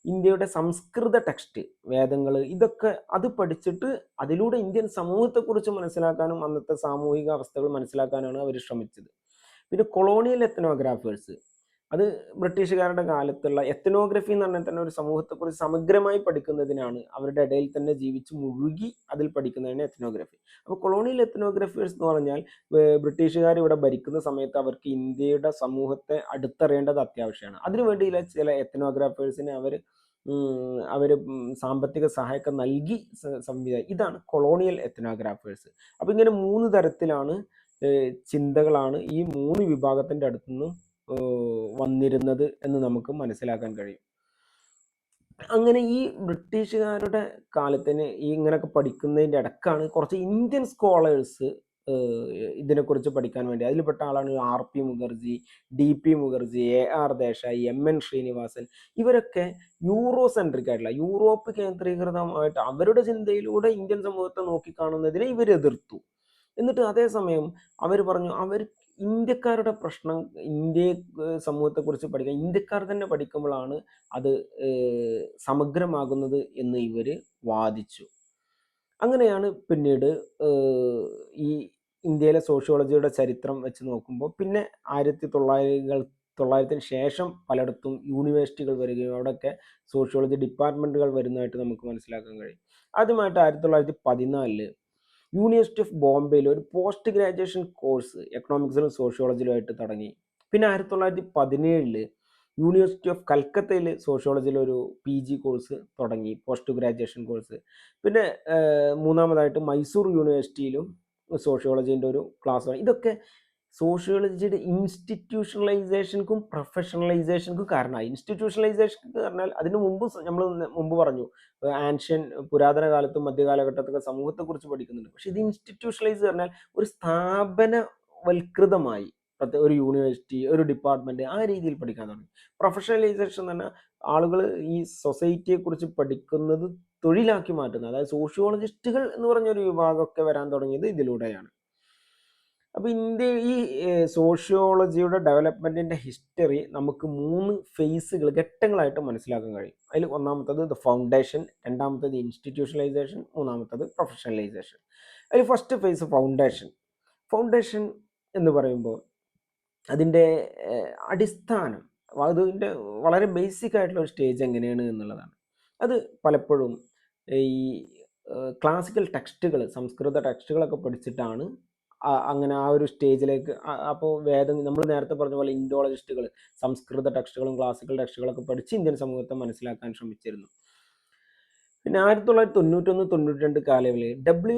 ഇന്ത്യയുടെ സംസ്കൃത ടെക്സ്റ്റ്, വേദങ്ങൾ, ഇതൊക്കെ അത് പഠിച്ചിട്ട് അതിലൂടെ ഇന്ത്യൻ സമൂഹത്തെക്കുറിച്ച് മനസ്സിലാക്കാനും അന്നത്തെ സാമൂഹിക അവസ്ഥകൾ മനസ്സിലാക്കാനാണ് അവർ ശ്രമിച്ചത്. പിന്നെ കൊളോണിയൽ എത്നോഗ്രാഫേഴ്സ്, അത് ബ്രിട്ടീഷുകാരുടെ കാലത്തുള്ള എത്നോഗ്രഫി എന്ന് പറഞ്ഞാൽ തന്നെ ഒരു സമൂഹത്തെക്കുറിച്ച് സമഗ്രമായി പഠിക്കുന്നതിനാണ്, അവരുടെ ഇടയിൽ തന്നെ ജീവിച്ച് മുഴുകി അതിൽ പഠിക്കുന്നതിന് എത്നോഗ്രഫി. അപ്പോൾ കൊളോണിയൽ എത്നോഗ്രഫേഴ്സ് എന്ന് പറഞ്ഞാൽ ബ്രിട്ടീഷുകാർ ഇവിടെ ഭരിക്കുന്ന സമയത്ത് അവർക്ക് ഇന്ത്യയുടെ സമൂഹത്തെ അടുത്തറിയേണ്ടത് അത്യാവശ്യമാണ്. അതിനുവേണ്ടിയുള്ള ചില എത്നോഗ്രാഫേഴ്സിനെ അവർ സാമ്പത്തിക സഹായമൊക്കെ നൽകി സംവിധാനം. ഇതാണ് കൊളോണിയൽ എത്നോഗ്രാഫേഴ്സ്. അപ്പോൾ ഇങ്ങനെ 3 തരത്തിലാണ് ചിന്തകളാണ് ഈ 3 വിഭാഗത്തിൻ്റെ അടുത്തുനിന്നും വന്നിരുന്നത് എന്ന് നമുക്ക് മനസ്സിലാക്കാൻ കഴിയും. അങ്ങനെ ഈ ബ്രിട്ടീഷുകാരുടെ കാലത്തിന് ഈ ഇങ്ങനെയൊക്കെ പഠിക്കുന്നതിൻ്റെ ഇടക്കാണ് കുറച്ച് ഇന്ത്യൻ സ്കോളേഴ്സ് ഇതിനെക്കുറിച്ച് പഠിക്കാൻ വേണ്ടി, അതിൽപ്പെട്ട ആളാണ് RP Mukherjee, DP Mukherjee, AR Desai, MN Sreenivasan. ഇവരൊക്കെ യൂറോ സെൻട്രിക് ആയിട്ടുള്ള, യൂറോപ്പ് കേന്ദ്രീകൃതമായിട്ട് അവരുടെ ചിന്തയിലൂടെ ഇന്ത്യൻ സമൂഹത്തെ നോക്കിക്കാണുന്നതിനെ ഇവർ എതിർത്തു. എന്നിട്ട് അതേസമയം അവർ പറഞ്ഞു, അവർ ഇന്ത്യക്കാരുടെ പ്രശ്നം, ഇന്ത്യ സമൂഹത്തെക്കുറിച്ച് പഠിക്കാൻ ഇന്ത്യക്കാർ തന്നെ പഠിക്കുമ്പോഴാണ് അത് സമഗ്രമാകുന്നത് എന്ന് ഇവർ വാദിച്ചു. അങ്ങനെയാണ് പിന്നീട് ഈ ഇന്ത്യയിലെ സോഷ്യോളജിയുടെ ചരിത്രം വെച്ച് നോക്കുമ്പോൾ, പിന്നെ 1900-ത്തിന് ശേഷം പലയിടത്തും യൂണിവേഴ്സിറ്റികൾ വരികയും അവിടെയൊക്കെ സോഷ്യോളജി ഡിപ്പാർട്ട്മെൻറ്റുകൾ വരുന്നതായിട്ട് നമുക്ക് മനസ്സിലാക്കാൻ കഴിയും. ആദ്യമായിട്ട് 1914 യൂണിവേഴ്സിറ്റി ഓഫ് ബോംബെയിൽ ഒരു പോസ്റ്റ് ഗ്രാജുവേഷൻ കോഴ്സ് എക്കണോമിക്സിലും സോഷ്യോളജിയിലുമായിട്ട് തുടങ്ങി. പിന്നെ 1917 യൂണിവേഴ്സിറ്റി ഓഫ് കൽക്കത്തയിൽ സോഷ്യോളജിയിൽ ഒരു PG കോഴ്സ് തുടങ്ങി, പോസ്റ്റ് ഗ്രാജുവേഷൻ കോഴ്സ്. പിന്നെ മൂന്നാമതായിട്ട് മൈസൂർ യൂണിവേഴ്സിറ്റിയിലും സോഷ്യോളജീൻ്റെ ഒരു ക്ലാസ്. ഇതൊക്കെ സോഷ്യോളജിയുടെ ഇൻസ്റ്റിറ്റ്യൂഷണലൈസേഷനും പ്രൊഫഷണലൈസേഷനും കാരണമായി. ഇൻസ്റ്റിറ്റ്യൂഷണലൈസേഷൻ എന്ന് പറഞ്ഞാൽ അതിന് മുമ്പ് പറഞ്ഞു, ആൻഷ്യൻ പുരാതന കാലത്തും മധ്യകാലഘട്ടത്തൊക്കെ സമൂഹത്തെക്കുറിച്ച് പഠിക്കുന്നുണ്ട്. പക്ഷെ ഇത് ഇൻസ്റ്റിറ്റ്യൂഷണലൈസ് പറഞ്ഞാൽ ഒരു സ്ഥാപനവൽകൃതമായി, ഒരു യൂണിവേഴ്സിറ്റി, ഒരു ഡിപ്പാർട്ട്മെന്റ്, ആ രീതിയിൽ പഠിക്കാൻ തുടങ്ങി. പ്രൊഫഷണലൈസേഷൻ എന്ന് പറഞ്ഞാൽ ആളുകൾ ഈ സൊസൈറ്റിയെക്കുറിച്ച് പഠിക്കുന്നത് തൊഴിലാക്കി മാറ്റുന്നത്, അതായത് സോഷ്യോളജിസ്റ്റുകൾ എന്ന് പറഞ്ഞൊരു വിഭാഗമൊക്കെ വരാൻ തുടങ്ങിയത് ഇതിലൂടെയാണ്. അപ്പോൾ ഇന്ത്യ ഈ സോഷ്യോളജിയുടെ ഡെവലപ്മെൻറ്റിൻ്റെ ഹിസ്റ്ററി നമുക്ക് 3 ഫേസുകൾ, ഘട്ടങ്ങളായിട്ട് മനസ്സിലാക്കാൻ കഴിയും. അതിൽ ഒന്നാമത്തത് ദ ഫൗണ്ടേഷൻ, രണ്ടാമത്തത് ഇൻസ്റ്റിറ്റ്യൂഷണലൈസേഷൻ, മൂന്നാമത്തത് പ്രൊഫഷണലൈസേഷൻ. അതിൽ ഫസ്റ്റ് ഫേസ് ഫൗണ്ടേഷൻ എന്ന് പറയുമ്പോൾ അതിൻ്റെ അടിസ്ഥാനം, അതിൻ്റെ വളരെ ബേസിക് ആയിട്ടുള്ള ഒരു സ്റ്റേജ് എങ്ങനെയാണ് എന്നുള്ളതാണ്. അത് പലപ്പോഴും ഈ ക്ലാസിക്കൽ ടെക്സ്റ്റുകൾ, സംസ്കൃത ടെക്സ്റ്റുകളൊക്കെ പഠിച്ചിട്ടാണ് അങ്ങനെ ആ ഒരു സ്റ്റേജിലേക്ക്. അപ്പോൾ വേദം, നമ്മൾ നേരത്തെ പറഞ്ഞ പോലെ ഇൻഡോളജിസ്റ്റുകൾ സംസ്കൃത ടെക്സ്റ്റുകളും ക്ലാസിക്കൽ ടെക്സ്റ്റുകളൊക്കെ പഠിച്ച് ഇന്ത്യൻ സമൂഹത്തെ മനസ്സിലാക്കാൻ ശ്രമിച്ചിരുന്നു. പിന്നെ 1991-92 കാലയളവിൽ ഡബ്ല്യു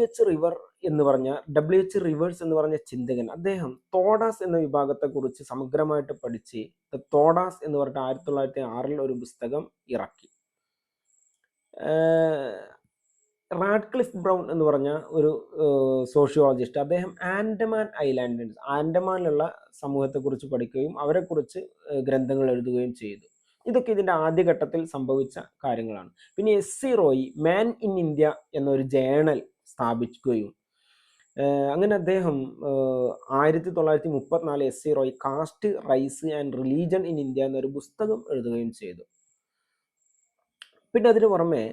എച്ച് റിവേഴ്സ് എന്ന് പറഞ്ഞ ചിന്തകൻ, അദ്ദേഹം തോഡാസ് എന്ന വിഭാഗത്തെക്കുറിച്ച് സമഗ്രമായിട്ട് പഠിച്ച് തോഡാസ് എന്ന് പറഞ്ഞിട്ട് 1906 ഒരു പുസ്തകം ഇറക്കി. റാഡ്ക്ലിഫ് ബ്രൗൺ എന്ന് പറഞ്ഞ ഒരു സോഷ്യോളജിസ്റ്റ്, അദ്ദേഹം ആൻഡമാനിലുള്ള സമൂഹത്തെക്കുറിച്ച് പഠിക്കുകയും അവരെക്കുറിച്ച് ഗ്രന്ഥങ്ങൾ എഴുതുകയും ചെയ്തു. ഇതൊക്കെ ഇതിൻ്റെ ആദ്യഘട്ടത്തിൽ സംഭവിച്ച കാര്യങ്ങളാണ്. പിന്നെ S C. Roy man in India എന്നൊരു ജേണൽ സ്ഥാപിക്കുകയും അങ്ങനെ അദ്ദേഹം 1934 S C. Roy caste, race and religion in India എന്നൊരു പുസ്തകം എഴുതുകയും ചെയ്തു. പിന്നെ അതിന് പുറമെ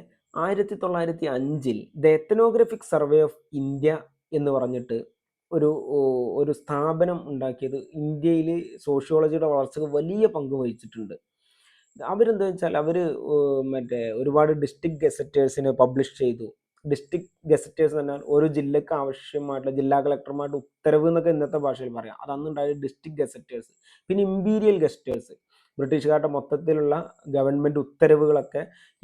1905 the ethnographic survey of India എന്ന് പറഞ്ഞിട്ട് ഒരു സ്ഥാപനം ഉണ്ടാക്കിയത് ഇന്ത്യയിൽ സോഷ്യോളജിയുടെ വളർച്ചയ്ക്ക് വലിയ പങ്ക് വഹിച്ചിട്ടുണ്ട്. അവരെന്താ വെച്ചാൽ അവർ ഒരുപാട് ഡിസ്ട്രിക്ട് ഗസറ്റേഴ്സിനെ പബ്ലിഷ് ചെയ്തു. ഡിസ്ട്രിക്ട് ഗസറ്റേഴ്സ് എന്ന് പറഞ്ഞാൽ ഒരു ജില്ലക്ക് ആവശ്യമായിട്ടുള്ള ജില്ലാ കളക്ടർമാരുടെ ഉത്തരവ് എന്നൊക്കെ ഇന്നത്തെ ഭാഷയിൽ പറയാം. അത് അന്നുണ്ടായ ഡിസ്ട്രിക്ട് ഗസറ്റേഴ്സ്. പിന്നെ ഇമ്പീരിയൽ ഗസറ്റേഴ്സ്, ബ്രിട്ടീഷുകാരുടെ മൊത്തത്തിലുള്ള ഗവൺമെൻറ് ഉത്തരവുകളൊക്കെ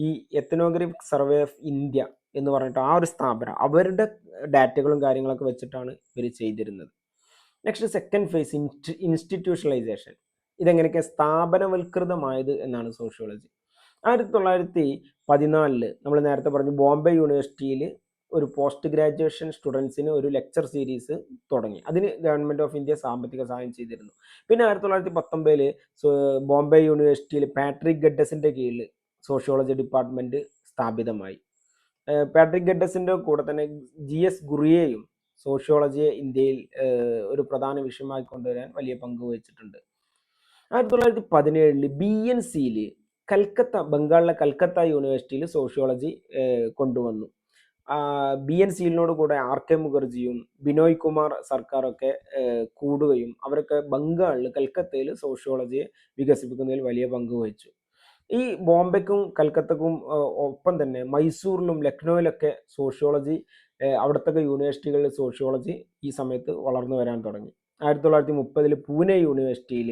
ഈ എത്നോഗ്രഫിക് സർവേ ഓഫ് ഇന്ത്യ എന്ന് പറഞ്ഞിട്ട് ആ ഒരു സ്ഥാപനം, അവരുടെ ഡാറ്റകളും കാര്യങ്ങളൊക്കെ വെച്ചിട്ടാണ് ഇവർ ചെയ്തിരുന്നത്. Next second phase, institutionalisation. ഇതെങ്ങനെയൊക്കെ സ്ഥാപനവൽകൃതമായത് എന്നാണ് സോഷ്യോളജി. 1914 നമ്മൾ നേരത്തെ പറഞ്ഞു, ബോംബെ യൂണിവേഴ്സിറ്റിയിൽ ഒരു പോസ്റ്റ് ഗ്രാജുവേഷൻ സ്റ്റുഡൻസിന് ഒരു ലെക്ചർ സീരീസ് തുടങ്ങി. അതിന് ഗവൺമെൻറ് ഓഫ് ഇന്ത്യ സാമ്പത്തിക സഹായം ചെയ്തിരുന്നു. പിന്നെ 1919 ബോംബെ യൂണിവേഴ്സിറ്റിയിൽ പാട്രിക് ഗഡ്ഡസിൻ്റെ കീഴിൽ സോഷ്യോളജി ഡിപ്പാർട്ട്മെൻറ്റ് സ്ഥാപിതമായി. പാട്രിക് ഗഡ്ഡസിൻ്റെ കൂടെ തന്നെ GS ഗുറിയയും സോഷ്യോളജിയെ ഇന്ത്യയിൽ ഒരു പ്രധാന വിഷയമായി കൊണ്ടുവരാൻ വലിയ പങ്ക് വഹിച്ചിട്ടുണ്ട്. 1917 BNCയിൽ ബംഗാളിലെ കൽക്കത്ത യൂണിവേഴ്സിറ്റിയിൽ സോഷ്യോളജി കൊണ്ടുവന്നു. BNCയിനോട് കൂടെ RK മുഖർജിയും ബിനോയ് കുമാർ സർക്കാരൊക്കെ കൂടുകയും അവരൊക്കെ ബംഗാളിൽ കൽക്കത്തയിൽ സോഷ്യോളജിയെ വികസിപ്പിക്കുന്നതിൽ വലിയ പങ്ക് വഹിച്ചു. ഈ ബോംബെക്കും കൽക്കത്തക്കും ഒപ്പം തന്നെ മൈസൂറിലും ലക്നൌവിലൊക്കെ സോഷ്യോളജി, അവിടുത്തെ യൂണിവേഴ്സിറ്റികളിൽ സോഷ്യോളജി ഈ സമയത്ത് വളർന്നു വരാൻ തുടങ്ങി. 1930 പൂനെ യൂണിവേഴ്സിറ്റിയിൽ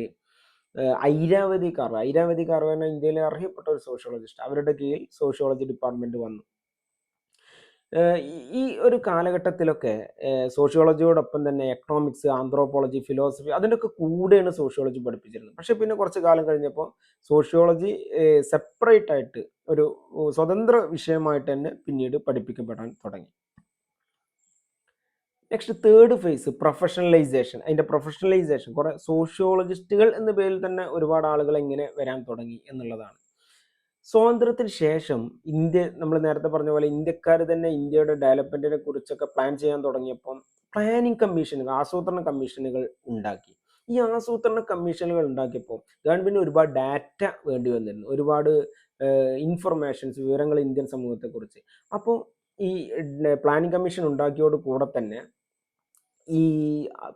ഐരാവതി കാർവെ എന്ന ഇന്ത്യയിലെ അറിയപ്പെട്ട ഒരു സോഷ്യോളജിസ്റ്റ്, അവരുടെ കീഴിൽ സോഷ്യോളജി ഡിപ്പാർട്ട്മെന്റ് വന്നു. ഈ ഒരു കാലഘട്ടത്തിലൊക്കെ സോഷ്യോളജിയോടൊപ്പം തന്നെ എക്കണോമിക്സ്, ആന്ത്രോപോളജി, ഫിലോസഫി അതിൻ്റെയൊക്കെ കൂടെയാണ് സോഷ്യോളജി പഠിപ്പിച്ചിരുന്നത്. പക്ഷെ പിന്നെ കുറച്ച് കാലം കഴിഞ്ഞപ്പോൾ സോഷ്യോളജി സെപ്പറേറ്റ് ആയിട്ട് ഒരു സ്വതന്ത്ര വിഷയമായിട്ട് തന്നെ പിന്നീട് പഠിപ്പിക്കപ്പെടാൻ തുടങ്ങി. Next third phase, professionalisation. അതിൻ്റെ പ്രൊഫഷണലൈസേഷൻ, കുറെ സോഷ്യോളജിസ്റ്റുകൾ എന്ന പേരിൽ തന്നെ ഒരുപാട് ആളുകൾ എങ്ങനെ വരാൻ തുടങ്ങി എന്നുള്ളതാണ്. സ്വാതന്ത്ര്യത്തിന് ശേഷം നമ്മൾ നേരത്തെ പറഞ്ഞ പോലെ ഇന്ത്യക്കാർ തന്നെ ഇന്ത്യയുടെ ഡെവലപ്മെന്റിനെ കുറിച്ചൊക്കെ പ്ലാൻ ചെയ്യാൻ തുടങ്ങിയപ്പം പ്ലാനിങ് കമ്മീഷനുകൾ, ആസൂത്രണ കമ്മീഷനുകൾ ഉണ്ടാക്കി. ഈ ആസൂത്രണ കമ്മീഷനുകൾ ഉണ്ടാക്കിയപ്പോൾ ഗവൺമെന്റിന് ഒരുപാട് ഡാറ്റ വേണ്ടി വന്നിരുന്നു, ഒരുപാട് ഇൻഫർമേഷൻസ്, വിവരങ്ങൾ ഇന്ത്യൻ സമൂഹത്തെക്കുറിച്ച്. അപ്പോൾ ഈ പ്ലാനിങ് കമ്മീഷൻ ഉണ്ടാക്കിയോട് കൂടെ തന്നെ ഈ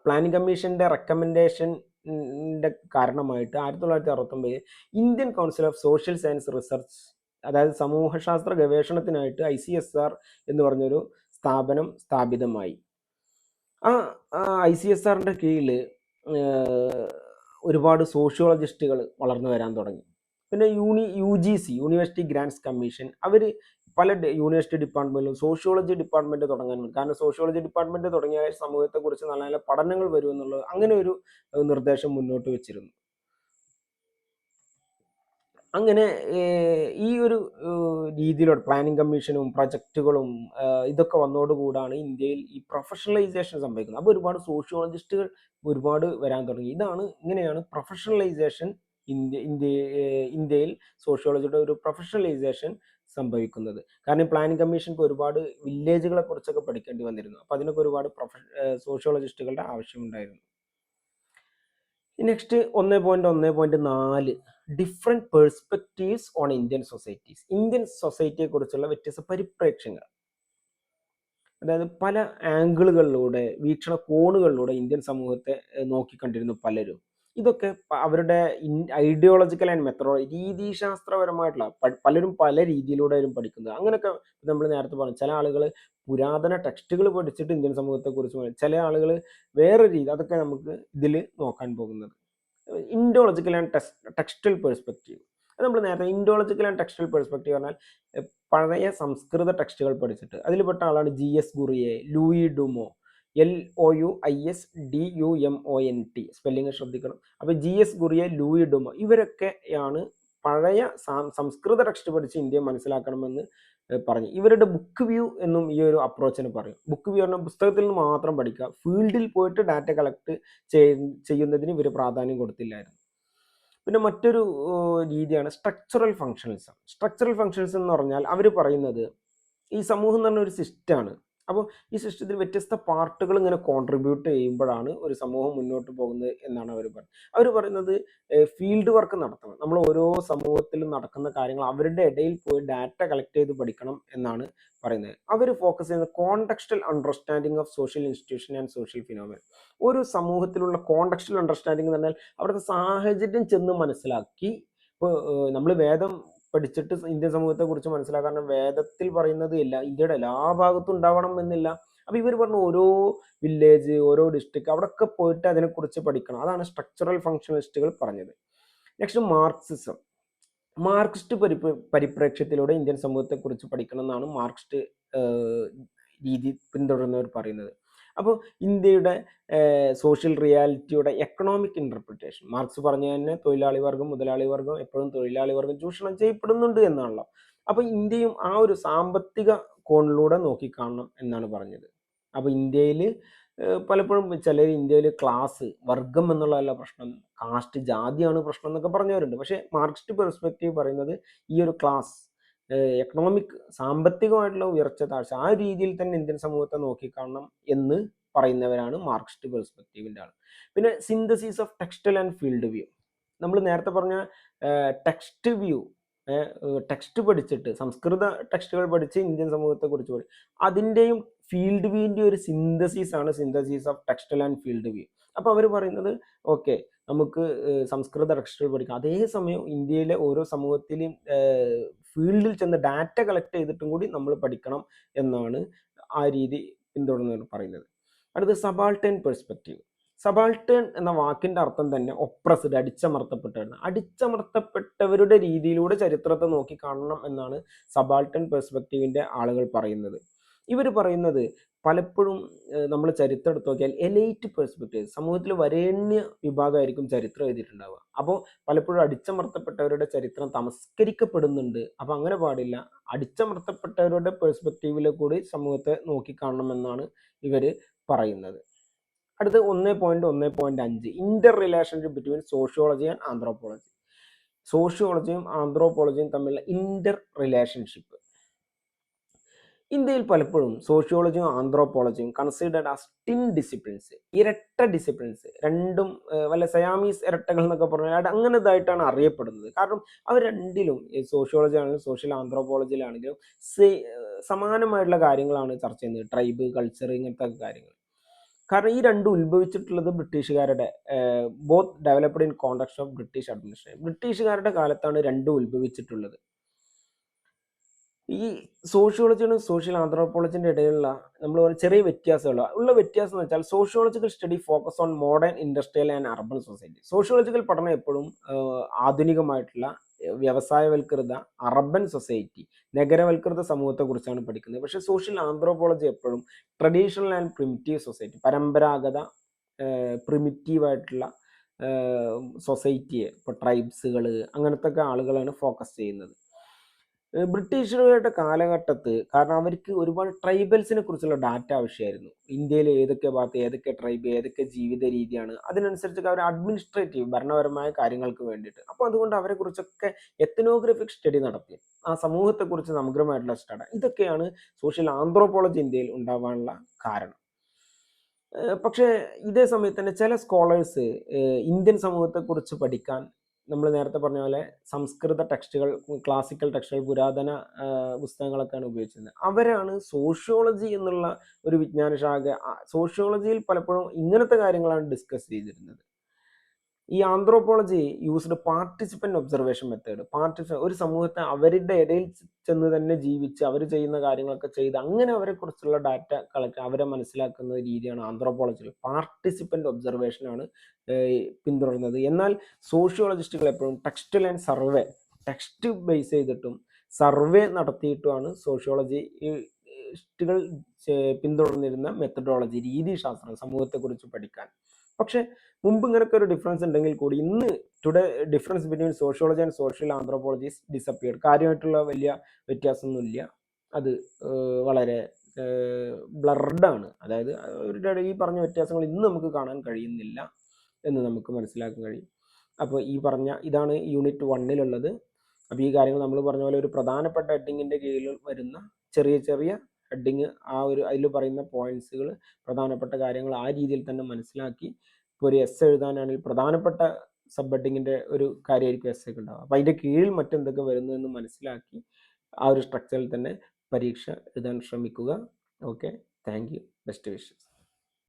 പ്ലാനിങ് കമ്മീഷന്റെ റെക്കമെൻഡേഷൻ്റെ കാരണമായിട്ട് 1969 Indian council of social science research, അതായത് സമൂഹശാസ്ത്ര ഗവേഷണത്തിനായിട്ട് ICSR എന്ന് പറഞ്ഞൊരു സ്ഥാപനം സ്ഥാപിതമായി. ആ ICSRന്റെ കീഴിൽ ഒരുപാട് സോഷ്യോളജിസ്റ്റുകൾ വളർന്നു വരാൻ തുടങ്ങി. പിന്നെ UGC, യൂണിവേഴ്സിറ്റി ഗ്രാൻറ്റ്സ് കമ്മീഷൻ, അവർ പല യൂണിവേഴ്സിറ്റി ഡിപ്പാർട്ട്മെന്റിലും സോഷ്യോളജി ഡിപ്പാർട്ട്മെന്റ് തുടങ്ങാൻ വേണ്ടി, കാരണം സോഷ്യോളജി ഡിപ്പാർട്ട്മെന്റ് തുടങ്ങിയ സമൂഹത്തെക്കുറിച്ച് നല്ല നല്ല പഠനങ്ങൾ വരുമെന്നുള്ളത്, അങ്ങനെ ഒരു നിർദ്ദേശം മുന്നോട്ട് വെച്ചിരുന്നു. അങ്ങനെ ഈ ഒരു രീതിയിലുള്ള പ്ലാനിങ് കമ്മീഷനും പ്രൊജക്റ്റുകളും ഇതൊക്കെ വന്നതോടുകൂടാണ് ഇന്ത്യയിൽ ഈ പ്രൊഫഷണലൈസേഷൻ സംഭവിക്കുന്നത്. അപ്പോൾ ഒരുപാട് സോഷ്യോളജിസ്റ്റുകൾ ഒരുപാട് വരാൻ തുടങ്ങി. ഇങ്ങനെയാണ് പ്രൊഫഷണലൈസേഷൻ ഇന്ത്യയിൽ സോഷ്യോളജിയുടെ ഒരു പ്രൊഫഷണലൈസേഷൻ സംഭവിക്കുന്നത്. കാരണം പ്ലാനിങ് കമ്മീഷൻക്ക് ഒരുപാട് വില്ലേജുകളെ കുറിച്ചൊക്കെ പഠിക്കേണ്ടി വന്നിരുന്നു. അപ്പോൾ അതിനൊക്കെ ഒരുപാട് സോഷ്യോളജിസ്റ്റുകളുടെ ആവശ്യമുണ്ടായിരുന്നു. Next 1.1.4 different perspectives on Indian societies. Indian സൊസൈറ്റിയെ കുറിച്ചുള്ള വ്യത്യസ്ത പരിപ്രേക്ഷ്യങ്ങൾ. അതായത് പല ആംഗിളുകളിലൂടെ, വീക്ഷണകോണുകളിലൂടെ ഇന്ത്യൻ സമൂഹത്തെ നോക്കിക്കണ്ടിരുന്നു പലരും. ഇതൊക്കെ അവരുടെ ഐഡിയോളജിക്കൽ ആൻഡ് രീതിശാസ്ത്രപരമായിട്ടുള്ള പലരും പല രീതിയിലൂടെയായിരുന്നു പഠിക്കുന്നത്. അങ്ങനെയൊക്കെ നമ്മൾ നേരത്തെ പറഞ്ഞു, ചില ആളുകൾ പുരാതന ടെക്സ്റ്റുകൾ പഠിച്ചിട്ട് ഇന്ത്യൻ സമൂഹത്തെക്കുറിച്ച് പറയും, ചില ആളുകൾ വേറെ രീതി. അതൊക്കെ നമുക്ക് ഇതിൽ നോക്കാൻ പോകുന്നത്. Indological and textual perspective. അത് നമ്മൾ നേരത്തെ ഇൻഡോളജിക്കൽ ആൻഡ് ടെക്സ്റ്റൽ പെർസ്പെക്റ്റീവ് പറഞ്ഞാൽ പഴയ സംസ്കൃത ടെക്സ്റ്റുകൾ പഠിച്ചിട്ട് അതിൽപ്പെട്ട ആളാണ് GS ഗുറിയെ, ലൂയി ഡുമോ, LOUISDUMONT, സ്പെല്ലിങ് ശ്രദ്ധിക്കണം. അപ്പോൾ GS ഗുറിയെ, ലൂയി ഡുമോ, ഇവരൊക്കെയാണ് പഴയ സംസ്കൃത ടെക്സ്റ്റ് പഠിച്ച് ഇന്ത്യയെ മനസ്സിലാക്കണമെന്ന് പറഞ്ഞു. ഇവരുടെ ബുക്ക് വ്യൂ എന്നും ഈ ഒരു അപ്രോച്ചിന് പറയും. ബുക്ക് വ്യൂ പറഞ്ഞാൽ പുസ്തകത്തിൽ നിന്ന് മാത്രം പഠിക്കുക, ഫീൽഡിൽ പോയിട്ട് ഡാറ്റ കളക്ട് ചെയ്യുന്നതിന് ഇവർ പ്രാധാന്യം കൊടുത്തില്ലായിരുന്നു. പിന്നെ മറ്റൊരു രീതിയാണ് സ്ട്രക്ചറൽ ഫങ്ഷണലിസം. സ്ട്രക്ചറൽ ഫങ്ഷണലിസം എന്ന് പറഞ്ഞാൽ അവർ പറയുന്നത് ഈ സമൂഹം എന്ന് പറഞ്ഞ ഒരു സിസ്റ്റമാണ്. അപ്പോൾ ഈ സിസ്റ്റത്തിൽ വ്യത്യസ്ത പാർട്ടുകൾ ഇങ്ങനെ കോൺട്രിബ്യൂട്ട് ചെയ്യുമ്പോഴാണ് ഒരു സമൂഹം മുന്നോട്ട് പോകുന്നത് എന്നാണ് അവർ പറയുന്നത്. അവർ പറയുന്നത് ഫീൽഡ് വർക്ക് നടത്തണം. നമ്മൾ ഓരോ സമൂഹത്തിലും നടക്കുന്ന കാര്യങ്ങൾ അവരുടെ ഇടയിൽ പോയി ഡാറ്റ കളക്ട് ചെയ്ത് പഠിക്കണം എന്നാണ് പറയുന്നത്. അവർ ഫോക്കസ് ചെയ്യുന്നത് contextual understanding of social institution and social phenomena. ഒരു സമൂഹത്തിലുള്ള കോണ്ടെക്സ്റ്റൽ അണ്ടർസ്റ്റാൻഡിങ് എന്ന് പറഞ്ഞാൽ അവിടുത്തെ സാഹചര്യം ചെന്ന് മനസ്സിലാക്കി. ഇപ്പോൾ നമ്മൾ വേദം പഠിച്ചിട്ട് ഇന്ത്യൻ സമൂഹത്തെ കുറിച്ച് മനസ്സിലാക്കാൻ വേദത്തിൽ പറയുന്നത് ഇന്ത്യയുടെ എല്ലാ ഭാഗത്തും ഉണ്ടാവണം എന്നില്ല. അപ്പൊ ഇവർ പറഞ്ഞു ഓരോ വില്ലേജ്, ഓരോ ഡിസ്ട്രിക്ട് അവിടെയൊക്കെ പോയിട്ട് അതിനെക്കുറിച്ച് പഠിക്കണം. അതാണ് സ്ട്രക്ചറൽ ഫങ്ഷണലിസ്റ്റുകൾ പറഞ്ഞത്. Next Marxism. മാർക്സിസ്റ്റ് പരിപ്രേക്ഷ്യത്തിലൂടെ ഇന്ത്യൻ സമൂഹത്തെ കുറിച്ച് പഠിക്കണം എന്നാണ് മാർക്സിസ്റ്റ് രീതി പിന്തുടരുന്നവർ പറയുന്നത്. അപ്പോൾ ഇന്ത്യയുടെ സോഷ്യൽ റിയാലിറ്റിയുടെ എക്കണോമിക് ഇന്റർപ്രിട്ടേഷൻ, മാർക്സ് പറഞ്ഞ തന്നെ തൊഴിലാളി വർഗം, മുതലാളി വർഗം, എപ്പോഴും തൊഴിലാളി വർഗം ചൂഷണം ചെയ്യപ്പെടുന്നുണ്ട് എന്നാണല്ലോ. അപ്പോൾ ഇന്ത്യയും ആ ഒരു സാമ്പത്തിക കോണിലൂടെ നോക്കിക്കാണണം എന്നാണ് പറഞ്ഞത്. അപ്പോൾ ഇന്ത്യയിൽ പലപ്പോഴും ചിലർ ഇന്ത്യയിൽ ക്ലാസ്, വർഗം എന്നുള്ളതല്ല പ്രശ്നം, കാസ്റ്റ്, ജാതിയാണ് പ്രശ്നം എന്നൊക്കെ പറഞ്ഞവരുണ്ട്. പക്ഷേ മാർക്സിസ്റ്റ് പെർസ്പെക്റ്റീവ് പറയുന്നത് ഈ ഒരു ക്ലാസ്, എക്കണോമിക്, സാമ്പത്തികമായിട്ടുള്ള ഉയർച്ച താഴ്ച, ആ രീതിയിൽ തന്നെ ഇന്ത്യൻ സമൂഹത്തെ നോക്കിക്കാണണം എന്ന് പറയുന്നവരാണ് മാർക്സിസ്റ്റ് പെർസ്പെക്റ്റീവിൻ്റെ ആൾ. പിന്നെ synthesis of textual and field view. നമ്മൾ നേരത്തെ പറഞ്ഞ ടെക്സ്റ്റ് വ്യൂ, ടെക്സ്റ്റ് പഠിച്ചിട്ട് സംസ്കൃത ടെക്സ്റ്റുകൾ പഠിച്ച് ഇന്ത്യൻ സമൂഹത്തെ കുറിച്ച് പഠിക്കും, അതിൻ്റെയും ഫീൽഡ് വ്യൂവിൻ്റെ ഒരു സിന്തസിസ് ആണ് synthesis of textual and field view. അപ്പോൾ അവർ പറയുന്നത് ഓക്കെ, നമുക്ക് സംസ്കൃത ടെക്സ്റ്റുകൾ പഠിക്കാം, അതേസമയം ഇന്ത്യയിലെ ഓരോ സമൂഹത്തിലും ഫീൽഡിൽ ചെന്ന് ഡാറ്റ കളക്ട് ചെയ്തിട്ടും കൂടി നമ്മൾ പഠിക്കണം എന്നാണ് ആ രീതി പിന്തുടർന്നവർ പറയുന്നത്. അടുത്ത സബാൾട്ടേൺ പെർസ്പെക്റ്റീവ്. സബാൾട്ടേൺ എന്ന വാക്കിന്റെ അർത്ഥം തന്നെ ഒപ്രസ്ഡ്, അടിച്ചമർത്തപ്പെട്ടവരാണ്. അടിച്ചമർത്തപ്പെട്ടവരുടെ രീതിയിലൂടെ ചരിത്രത്തെ നോക്കി കാണണം എന്നാണ് സബാൾട്ടേൺ പെർസ്പെക്റ്റീവിന്റെ ആളുകൾ പറയുന്നത്. ഇവർ പറയുന്നത് പലപ്പോഴും നമ്മൾ ചരിത്രം എടുത്ത് നോക്കിയാൽ എലൈറ്റ് പെർസ്പെക്റ്റീവ്, സമൂഹത്തിൽ വരേണ്യ വിഭാഗമായിരിക്കും ചരിത്രം എഴുതിയിട്ടുണ്ടാവുക. അപ്പോൾ പലപ്പോഴും അടിച്ചമർത്തപ്പെട്ടവരുടെ ചരിത്രം തമസ്കരിക്കപ്പെടുന്നുണ്ട്. അപ്പോൾ അങ്ങനെ പാടില്ല, അടിച്ചമർത്തപ്പെട്ടവരുടെ പെർസ്പെക്റ്റീവിൽ കൂടി സമൂഹത്തെ നോക്കിക്കാണണമെന്നാണ് ഇവർ പറയുന്നത്. അടുത്ത് 1.1.5 inter relationship between sociology and anthropology. സോഷ്യോളജിയും ആന്ത്രോപോളജിയും തമ്മിലുള്ള ഇന്റർ റിലേഷൻഷിപ്പ്. ഇന്ത്യയിൽ പലപ്പോഴും സോഷ്യോളജിയും ആന്ത്രോപോളജിയും കൺസിഡേർഡ് ആസ് ടിൻ ഡിസിപ്ലിൻസ്, ഇരട്ട ഡിസിപ്ലിൻസ്, രണ്ടും വല്ല സയാമീസ് ഇരട്ടകൾ എന്നൊക്കെ പറഞ്ഞാൽ അങ്ങനെ ഇതായിട്ടാണ് അറിയപ്പെടുന്നത്. കാരണം അവർ രണ്ടിലും, സോഷ്യോളജി ആണെങ്കിലും സോഷ്യൽ ആന്ത്രോപോളജിയിലാണെങ്കിലും സമാനമായിട്ടുള്ള കാര്യങ്ങളാണ് ചർച്ച ചെയ്യുന്നത്, ട്രൈബ്, കൾച്ചർ, ഇങ്ങനത്തെ കാര്യങ്ങൾ. കാരണം ഈ രണ്ടും ഉത്ഭവിച്ചിട്ടുള്ളത് ബ്രിട്ടീഷുകാരുടെ, both developed in context of British administration, ബ്രിട്ടീഷുകാരുടെ കാലത്താണ് രണ്ടും ഉത്ഭവിച്ചിട്ടുള്ളത്. ഈ സോഷ്യോളജിയും സോഷ്യൽ ആന്ത്രോപോളജിന്റെ ഇടയിലുള്ള നമ്മൾ ചെറിയ വ്യത്യാസമുള്ള വ്യത്യാസം എന്ന് വെച്ചാൽ sociological study focus on modern industrial and urban society. Sociological പഠനം എപ്പോഴും ആധുനികമായിട്ടുള്ള വ്യവസായവൽകൃത അർബൻ സൊസൈറ്റി, നഗരവൽകൃത സമൂഹത്തെ കുറിച്ചാണ് പഠിക്കുന്നത്. പക്ഷെ സോഷ്യൽ ആന്ത്രോപോളജി എപ്പോഴും ട്രഡീഷണൽ ആൻഡ് പ്രിമിറ്റീവ് സൊസൈറ്റി, പരമ്പരാഗത പ്രിമിറ്റീവായിട്ടുള്ള സൊസൈറ്റിയെ, ഇപ്പോൾ ട്രൈബ്സുകൾ അങ്ങനത്തെ ഒക്കെ ആളുകളാണ് ഫോക്കസ് ചെയ്യുന്നത്. ബ്രിട്ടീഷുകാരുടെ കാലഘട്ടത്ത്, കാരണം അവർക്ക് ഒരുപാട് ട്രൈബൽസിനെ കുറിച്ചുള്ള ഡാറ്റ ആവശ്യമായിരുന്നു. ഇന്ത്യയിൽ ഏതൊക്കെ ഭാഗത്ത് ഏതൊക്കെ ട്രൈബ്, ഏതൊക്കെ ജീവിത രീതിയാണ്, അതിനനുസരിച്ചൊക്കെ അവർ അഡ്മിനിസ്ട്രേറ്റീവ്, ഭരണപരമായ കാര്യങ്ങൾക്ക് വേണ്ടിയിട്ട്. അപ്പോൾ അതുകൊണ്ട് അവരെ കുറിച്ചൊക്കെ എത്നോഗ്രഫിക് സ്റ്റഡി നടത്തി, ആ സമൂഹത്തെക്കുറിച്ച് സമഗ്രമായിട്ടുള്ള സ്റ്റഡി, ഇതൊക്കെയാണ് സോഷ്യൽ ആന്ത്രോപോളജി ഇന്ത്യയിൽ ഉണ്ടാവാനുള്ള കാരണം. പക്ഷേ ഇതേ സമയത്ത് തന്നെ ചില സ്കോളേഴ്സ് ഇന്ത്യൻ സമൂഹത്തെക്കുറിച്ച് പഠിക്കാൻ നമ്മൾ നേരത്തെ പറഞ്ഞ പോലെ സംസ്കൃത ടെക്സ്റ്റുകൾ, ക്ലാസിക്കൽ ടെക്സ്റ്റുകൾ, പുരാതന പുസ്തകങ്ങളൊക്കെയാണ് ഉപയോഗിച്ചിരുന്നത്. അവരാണ് സോഷ്യോളജി എന്നുള്ള ഒരു വിജ്ഞാന ശാഖ, സോഷ്യോളജിയിൽ പലപ്പോഴും ഇങ്ങനത്തെ കാര്യങ്ങളാണ് ഡിസ്കസ് ചെയ്തിരുന്നത്. ഈ anthropology used participant observation method. ഒരു സമൂഹത്തെ അവരുടെ ഇടയിൽ ചെന്ന് തന്നെ ജീവിച്ച് അവർ ചെയ്യുന്ന കാര്യങ്ങളൊക്കെ ചെയ്ത് അങ്ങനെ അവരെക്കുറിച്ചുള്ള ഡാറ്റ കളക്ട്, അവരെ മനസ്സിലാക്കുന്ന രീതിയാണ് ആന്ത്രോപോളജിയിൽ. പാർട്ടിസിപ്പൻ്റ് ഒബ്സർവേഷനാണ് പിന്തുടരുന്നത്. എന്നാൽ സോഷ്യോളജിസ്റ്റുകൾ എപ്പോഴും textual and survey, text base ചെയ്തിട്ടും സർവേ നടത്തിയിട്ടുമാണ് സോഷ്യോളജിസ്റ്റുകൾ പിന്തുടർന്നിരുന്ന മെത്തഡോളജി, രീതിശാസ്ത്രം, സമൂഹത്തെക്കുറിച്ച് പഠിക്കാൻ. പക്ഷെ മുമ്പ് ഇങ്ങനൊക്കെ ഒരു ഡിഫറൻസ് ഉണ്ടെങ്കിൽ കൂടി ഇന്ന് today difference between sociology and social anthropology disappeared. കാര്യമായിട്ടുള്ള വലിയ വ്യത്യാസമൊന്നുമില്ല. അത് വളരെ ബ്ലർഡാണ്. അതായത് അവരുടെ ഈ പറഞ്ഞ വ്യത്യാസങ്ങൾ ഇന്ന് നമുക്ക് കാണാൻ കഴിയുന്നില്ല എന്ന് നമുക്ക് മനസ്സിലാക്കാൻ കഴിയും. അപ്പോൾ ഈ പറഞ്ഞ ഇതാണ് യൂണിറ്റ് 1-ലുള്ളത്. അപ്പോൾ ഈ കാര്യങ്ങൾ നമ്മൾ പറഞ്ഞ പോലെ ഒരു പ്രധാനപ്പെട്ട ഹെഡിങ്ങിൻ്റെ കീഴിൽ വരുന്ന ചെറിയ ചെറിയ ഹെഡിങ്, അതിൽ പറയുന്ന പോയിന്റ്സുകൾ, പ്രധാനപ്പെട്ട കാര്യങ്ങൾ ആ രീതിയിൽ തന്നെ മനസ്സിലാക്കി ഇപ്പോൾ ഒരു എസ് എഴുതാനാണെങ്കിൽ പ്രധാനപ്പെട്ട സബ് ഹെഡിങ്ങിൻ്റെ ഒരു കാര്യമായിരിക്കും എസ് ഒക്കെ ഉണ്ടാവുക. അപ്പോൾ അതിൻ്റെ കീഴിൽ മറ്റെന്തൊക്കെ വരുന്നതെന്ന് മനസ്സിലാക്കി ആ ഒരു സ്ട്രക്ചറിൽ തന്നെ പരീക്ഷ എഴുതാൻ ശ്രമിക്കുക. Okay, thank you, best wishes.